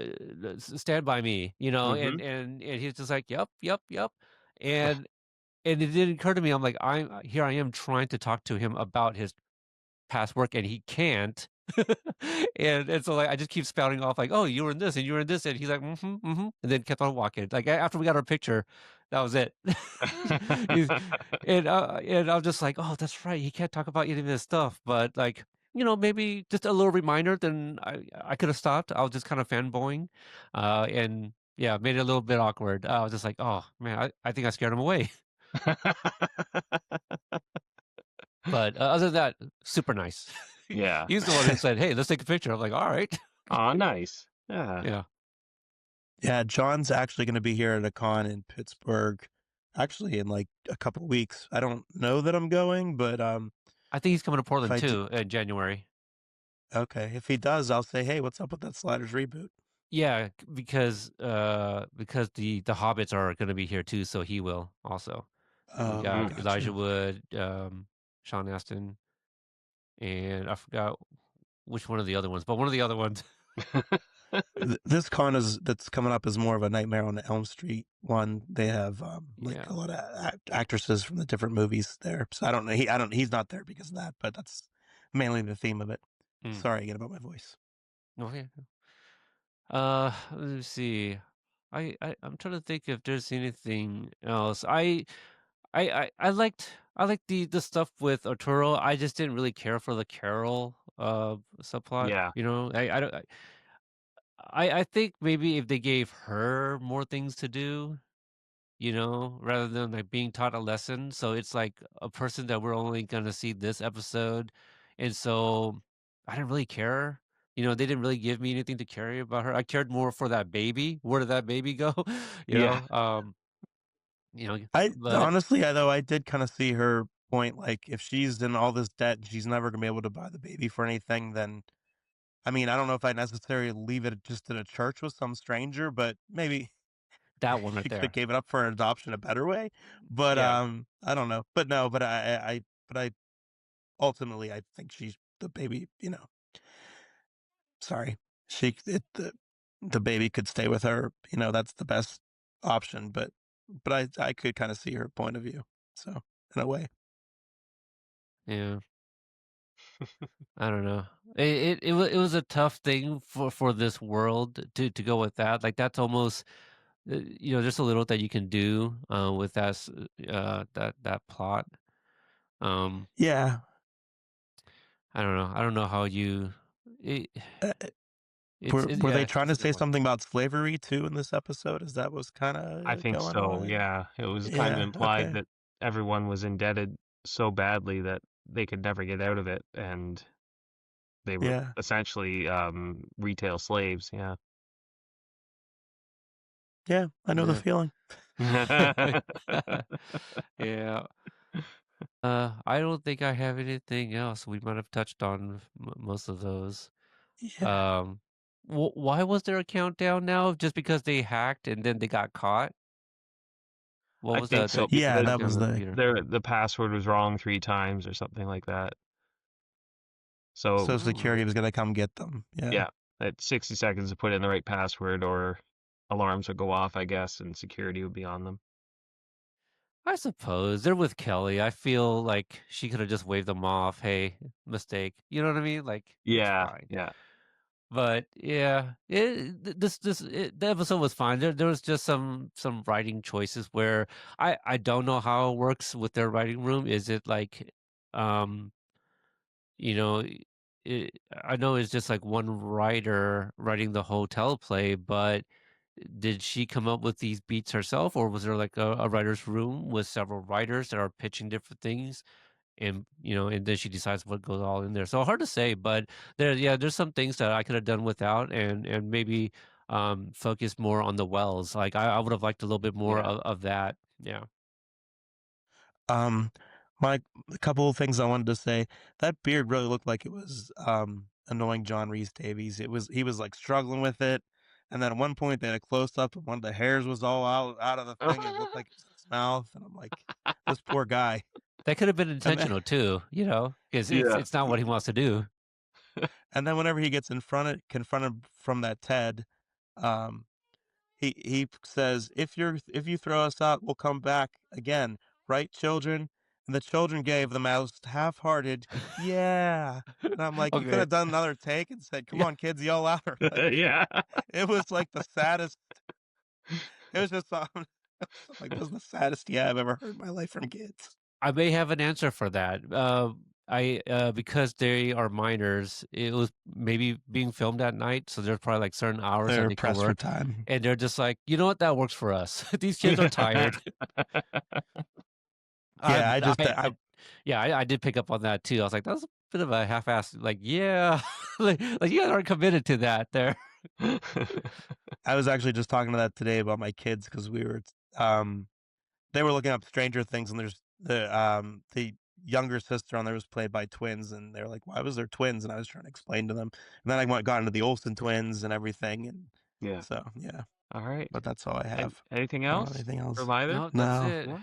Stand By Me, Mhm. and he's just like, yep, yep, yep. And it didn't occur to me. I'm like, I am trying to talk to him about his past work, and he can't. And so like I just keep spouting off like, oh, you were in this and you were in this, and he's like, mm-hmm, mm-hmm, and then kept on walking. Like after we got our picture, that was it. He's- and I'm just like, oh, that's right. He can't talk about any of this stuff, but like, maybe just a little reminder. Then I could have stopped. I was just kind of fanboying, and yeah, made it a little bit awkward. I was just like, oh man, I think I scared him away. But other than that, super nice. Yeah. He's the one who said, "Hey, let's take a picture." I'm like, "All right." Oh, nice. Yeah. Yeah, Yeah, John's actually going to be here at a con in Pittsburgh, actually in like a couple weeks. I don't know that I'm going, but I think he's coming to if Portland I do, too in January. okay, if he does, I'll say, hey, what's up with that Sliders reboot? Yeah, because the Hobbits are going to be here too, so he will also. We Oh, got Mm. Elijah gotcha. Wood, Sean Astin, and I forgot which one of the other ones, but one of the other ones. This con that's coming up is more of a Nightmare on Elm Street one. They have like Yeah, a lot of actresses from the different movies there. So I don't know. He's not there because of that, but that's mainly the theme of it. mm. Sorry again about my voice. Okay. Let me see. I'm trying to think if there's anything else. I liked the stuff with Arturo. I just didn't really care for the Carol subplot. Yeah. I don't I think maybe if they gave her more things to do, rather than like being taught a lesson. So it's like a person that we're only gonna see this episode. And so I didn't really care. They didn't really give me anything to care about her. I cared more for that baby. Where did that baby go? you Yeah. know, um, you know, I but honestly, I did kind of see her point. Like, if she's in all this debt and she's never gonna be able to buy the baby for anything, then I mean, I don't know if I necessarily leave it just in a church with some stranger, but maybe that one right she could have there. gave it up for an adoption a better way. But Yeah. I don't know. But no, but I ultimately I think she's the baby. Sorry, she it, the baby could stay with her. That's the best option. But I could kind of see her point of view. So in a way. Yeah. I don't know. It was a tough thing for this world to go with that. Like that's almost there's a little that you can do with that plot. Um, Yeah. I don't know. I don't know how you. It, Uh, were yeah, they trying to it's a good say one. something about slavery too in this episode? Is that what's kind I of think going so. on? Yeah. It was kind of Yeah. implied Okay. that everyone was indebted so badly that they could never get out of it, and they were Yeah. essentially retail slaves. Yeah. Yeah. I know the Yeah. feeling. Yeah. I don't think I have anything else. We might have touched on most of those. Yeah. Um, why was there a countdown now? Just because they hacked and then they got caught? What I was think so Yeah. because That countdown was on the the computer? the password was wrong 3 times or something like that. So so Oh, security was gonna come get them. Yeah. yeah, at 60 seconds to put in the right password or alarms would go off, I guess, and security would be on them. I suppose they're with Kelly. I feel like she could have just waved them off. Hey, mistake. You know what I mean? Like it's Yeah, fine. yeah. But yeah, the episode was fine. There was just some writing choices where I don't know how it works with their writing room. Is it like, um, you know, I know it's just like one writer writing the whole teleplay, but did she come up with these beats herself, or was there like a writer's room with several writers that are pitching different things? And and then she decides what goes all in there. So hard to say, but there's some things that I could have done without, and maybe focus more on the wells. Like I would have liked a little bit more Yeah. of that. Yeah. Um, my a couple of things I wanted to say. That beard really looked like it was annoying John Rhys Davies. He was like struggling with it, and then at one point they had a close up, and one of the hairs was all out of the thing. It looked like it was in his mouth, and I'm like, this poor guy. That could have been And then intentional too, because Yeah. it's not what he wants to do. and then whenever he gets confronted from that Ted, um, he says, if you throw us out, we'll come back again, right, children? And the children gave the most half-hearted, yeah. And I'm like, you could Okay. have done another take and said, come Yeah. on, kids, yell louder. Like, Yeah. it was like the saddest. It was just something. Like, this is the saddest yeah I've ever heard in my life from kids. I may have an answer for that. I because they are minors, it was maybe being filmed at night, so there's probably like certain hours that They're they can pressed for work, time. and they're just like, you know what, that works for us. These kids are tired. Yeah, I'm, I yeah, I did pick up on that too. I was like, that was a bit of a half-assed, like, yeah, like you guys aren't committed to that there. I was actually just talking to that today about my kids because they were looking up Stranger Things, and there's the younger sister on there was played by twins, and they're like, why was there twins? And I was trying to explain to them, and then got into the Olsen twins and everything, and Yeah. so yeah. All right. But that's all I have. Anything I don't have else anything else. from either? No, that's No. it. No?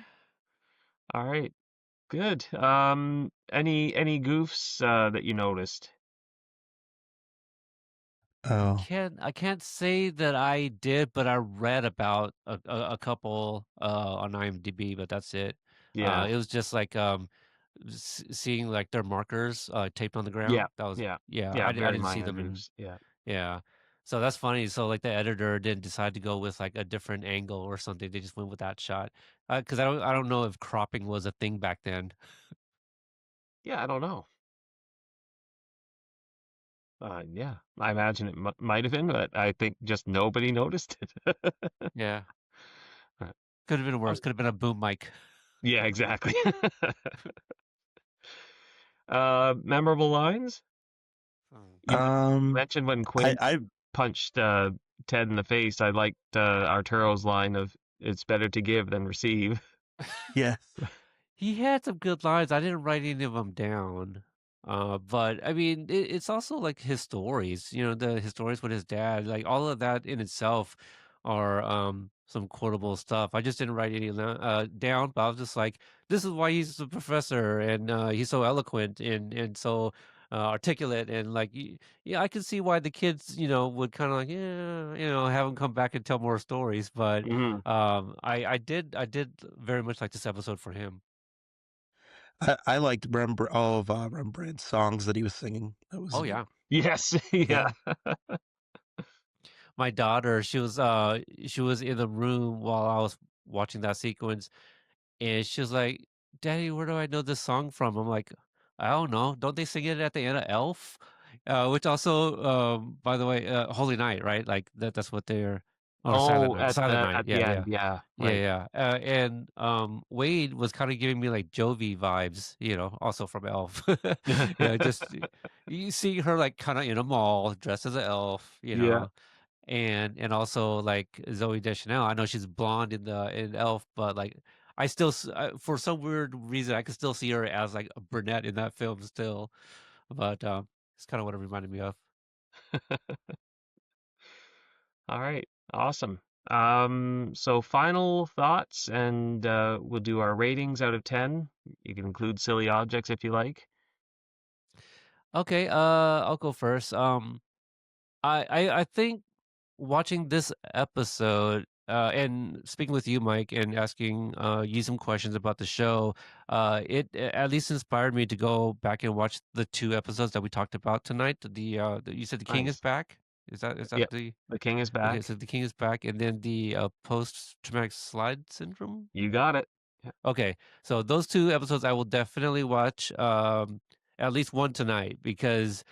All right. Good. Any goofs that you noticed? Oh I can't say that I did, but I read about a couple on IMDb, but that's it. Yeah. It was just like seeing like their markers taped on the Yeah. ground. That was Yeah. yeah. Yeah. I Very didn't see minor them in goofs. Yeah. yeah. So that's funny. So like the editor didn't decide to go with like a different angle or something. They just went with that shot. Because I don't know if cropping was a thing back then. Yeah. I don't know. Yeah. I imagine it might have been, but I think just nobody noticed it. Yeah. Right. Could have been worse. Oh, Could have been a boom mic. yeah. Exactly. Memorable lines. You um mentioned when I Quinn punched Ted in the face. I liked Arturo's line of "It's better to give than receive." yes. He had some good lines. I didn't write any of them down. But I mean, it's also like his stories, the his stories with his dad, like all of that in itself are some quotable stuff. I just didn't write any of that down, but I was just like, this is why he's the professor, and he's so eloquent and so articulate, and like, yeah, I can see why the kids, would kind of like, yeah, have him come back and tell more stories. But Mhm. I did very much like this episode for him. I liked all of Rembrandt's songs that he was singing. That was Oh yeah. Yes. yeah. Yeah. My daughter, she was in the room while I was watching that sequence, and she was like, "Daddy, where do I know this song from?" I'm like, "I don't know. Don't they sing it at the end of Elf?" Which also, by the way, Holy Night, right? Like that's what they're, or Silent Oh, Night, Silent Night. at the Yeah, end. yeah. Yeah. Yeah, Right. yeah. And Wade was kind of giving me like Jovi vibes, also from Elf. Just you see her like kind of in a mall dressed as an elf, Yeah. and also like Zoe Deschanel. I know she's blonde in Elf, but like for some weird reason I could still see her as like a brunette in that film still. But it's kind of what it reminded me of. All right. Awesome. So final thoughts, and we'll do our ratings out of 10. You can include silly objects if you like. Okay, I'll go first. I think watching this episode, and speaking with you, Mike, and asking you some questions about the show, it at least inspired me to go back and watch the 2 episodes that we talked about tonight. You said the King is Nice. back. Is that Yeah, the the king is okay? back. So the King is back, and then the post-traumatic slide syndrome. You got it. Okay, so those 2 episodes I will definitely watch. At least one tonight because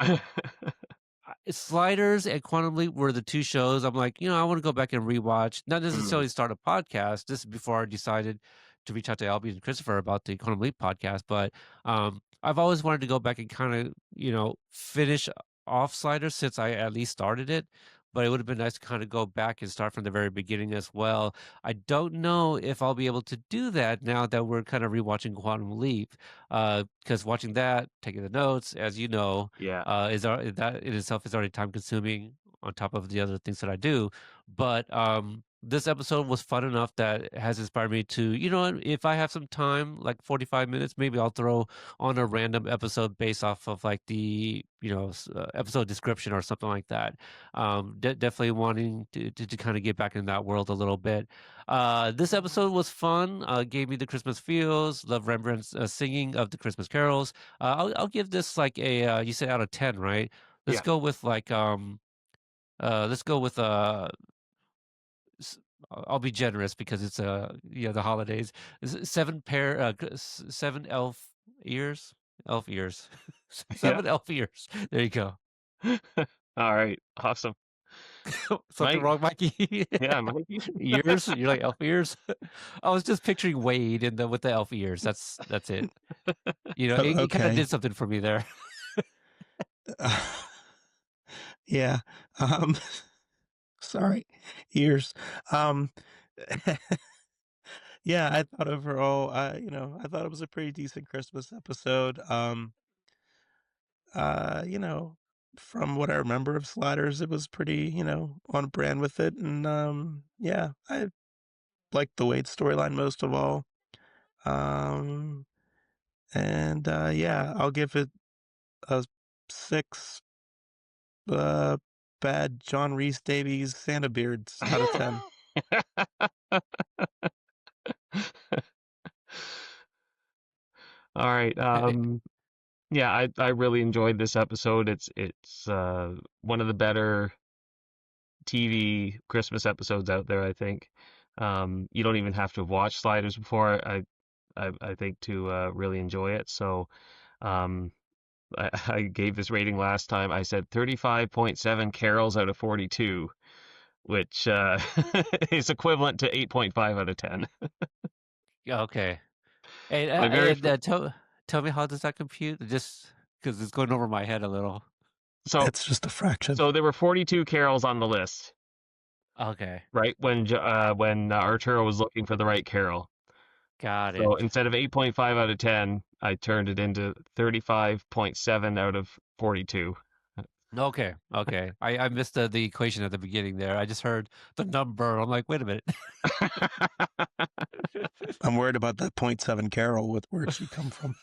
Sliders and Quantum Leap were the 2 shows I'm like, I want to go back and rewatch. Not Mm, necessarily start a podcast. This is before I decided to reach out to Albie and Christopher about the Quantum Leap podcast. But I've always wanted to go back and kind of, finish off Sliders since I at least started it. But it would have been nice to kind of go back and start from the very beginning as well. I don't know if I'll be able to do that now that we're kind of rewatching Quantum Leap, because watching that, taking the notes, as you know, yeah. that in itself is already time consuming on top of the other things that I do. But this episode was fun enough that it has inspired me to, what, if I have some time, like 45 minutes, maybe I'll throw on a random episode based off of like the, episode description or something like that. Definitely wanting to kind of get back in that world a little bit. This episode was fun, gave me the Christmas feels, love Rembrandt's singing of the Christmas carols. I'll give this like a you said out of 10, right? Let's Yeah. go with like let's go with I'll be generous because it's the holidays. 7 elf ears. Yeah. 7 elf ears. There you go. All right. Awesome. Something Mike. wrong, Mikey? Yeah, Mikey. Ears? You're like elf ears? I was just picturing Wade with the elf ears. That's it. It kind of Okay. did something for me there. Yeah. Sorry, ears. Yeah, I thought overall, I thought it was a pretty decent Christmas episode. You know, from what I remember of Sliders, it was pretty, on brand with it, and yeah, I liked the Wade storyline most of all. Um, and yeah, I'll give it a 6 bad John Reese Davies Santa beards out of 10. All right. Yeah, I really enjoyed this episode. It's one of the better TV Christmas episodes out there, I think. You don't even have to have watched Sliders before, I think, to really enjoy it. So, I gave this rating last time. I said 35.7 carols out of 42, which is equivalent to 8.5 out of 10. Yeah, okay. And, My very tell me, how does that compute? Just because it's going over my head a little. so It's just a fraction. so there were 42 carols on the list, Okay, right? When Arturo was looking for the right carol. got it. So instead of 8.5 out of 10, I turned it into 35.7 out of 42. Okay. I missed the equation at the beginning there. I just heard the number. I'm like, wait a minute. I'm worried about that 0.7 carol with where'd she come from?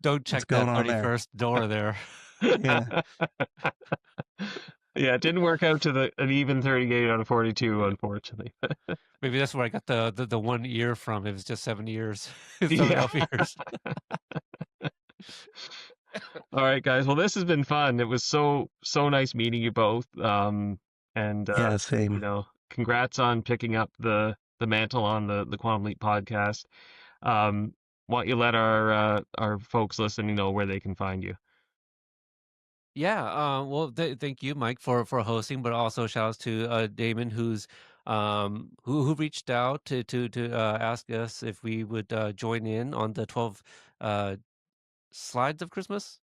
Don't check going that on there? 31st door there. Yeah. Yeah, it didn't work out to an even 38 out of 42, unfortunately. Maybe that's where I got the 1 year from. It was just 7 years. 7 Yeah. elf years. All right, guys. Well, this has been fun. It was so nice meeting you both. And Yeah, same. congrats on picking up the mantle on the Quantum Leap podcast. Why don't you let our folks listening know where they can find you? Yeah, well, thank you, Mike, for hosting, but also shout outs to Damon, who reached out to ask us if we would join in on the 12 slides of Christmas.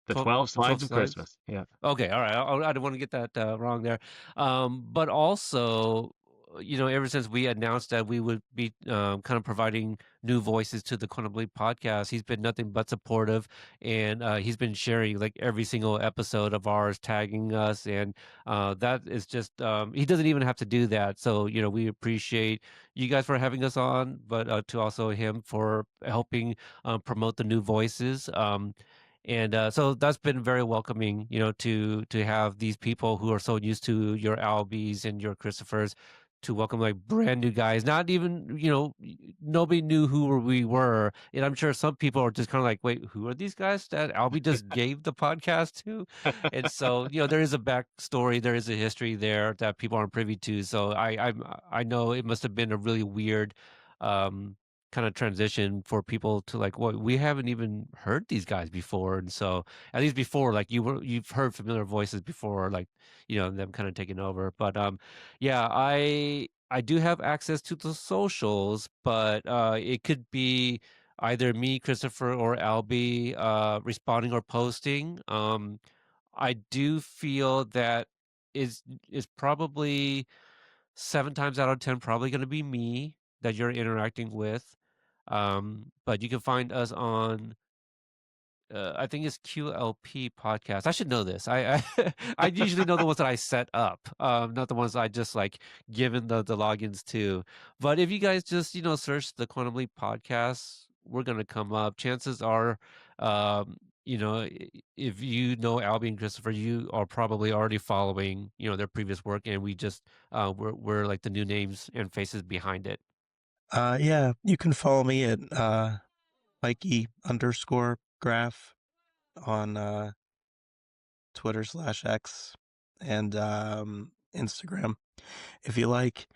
The 12, 12 12 Slides of slides. Christmas. Yeah. Okay, all right. I don't want to get that wrong there. But also, ever since we announced that we would be kind of providing new voices to the Quantum Leap podcast, he's been nothing but supportive, and he's been sharing like every single episode of ours, tagging us, and that is just he doesn't even have to do that. So we appreciate you guys for having us on, but to also him for helping promote the new voices. And so that's been very welcoming, to have these people who are so used to your Albies and your Christophers to welcome like brand new guys. Not even, nobody knew who we were. And I'm sure some people are just kind of like, wait, who are these guys that Albie just gave the podcast to? And so, there is a backstory, there is a history there that people aren't privy to. So I know it must have been a really weird kind of transition for people to like, well, we haven't even heard these guys before. And so at least before, like you've heard familiar voices before, like, them kind of taking over. But yeah, I do have access to the socials, but it could be either me, Christopher, or Albie responding or posting. I do feel that is probably 7 times out of 10 probably going to be me that you're interacting with. But you can find us on, I think it's QLP podcast. I should know this. I I usually know the ones that I set up, not the ones I just like given the logins to. But if you guys just search the Quantum Leap podcast, we're gonna come up. Chances are, if you know Albie and Christopher, you are probably already following their previous work, and we just we're like the new names and faces behind it. Yeah, you can follow me at Mikey_graph on Twitter/X and Instagram if you like.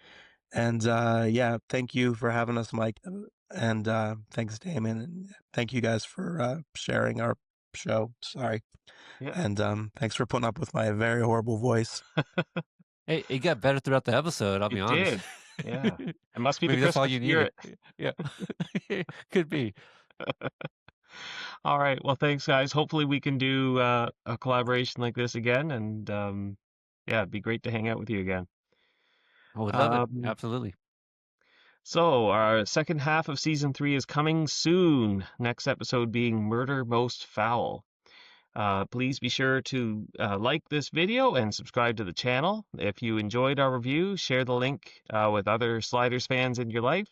And yeah, thank you for having us, Mike. And thanks, Damon. And thank you guys for sharing our show. Sorry. Yeah. And thanks for putting up with my very horrible voice. Hey, it got better throughout the episode, I'll be It honest. did. Yeah. It must be the Maybe that's all Christmas you needed. spirit. Yeah. Could be. All right. Well, thanks, guys. Hopefully we can do a collaboration like this again. And yeah, it'd be great to hang out with you again. I would love it. Um, Absolutely. So our second half of season 3 is coming soon. Next episode being Murder Most Foul. Please be sure to like this video and subscribe to the channel. If you enjoyed our review, share the link with other Sliders fans in your life.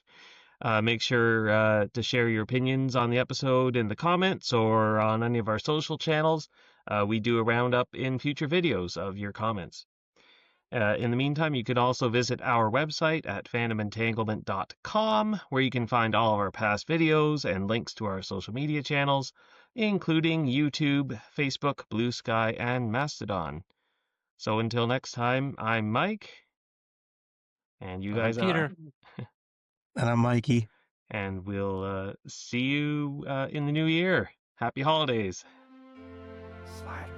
Make sure to share your opinions on the episode in the comments or on any of our social channels. We do a roundup in future videos of your comments. In the meantime, you can also visit our website at fandomentanglement.com, where you can find all of our past videos and links to our social media channels, including YouTube, Facebook, Blue Sky, and Mastodon. So until next time, I'm Mike, and you guys I'm Peter. And I'm Mikey. And we'll see you in the new year. Happy holidays. Sliders.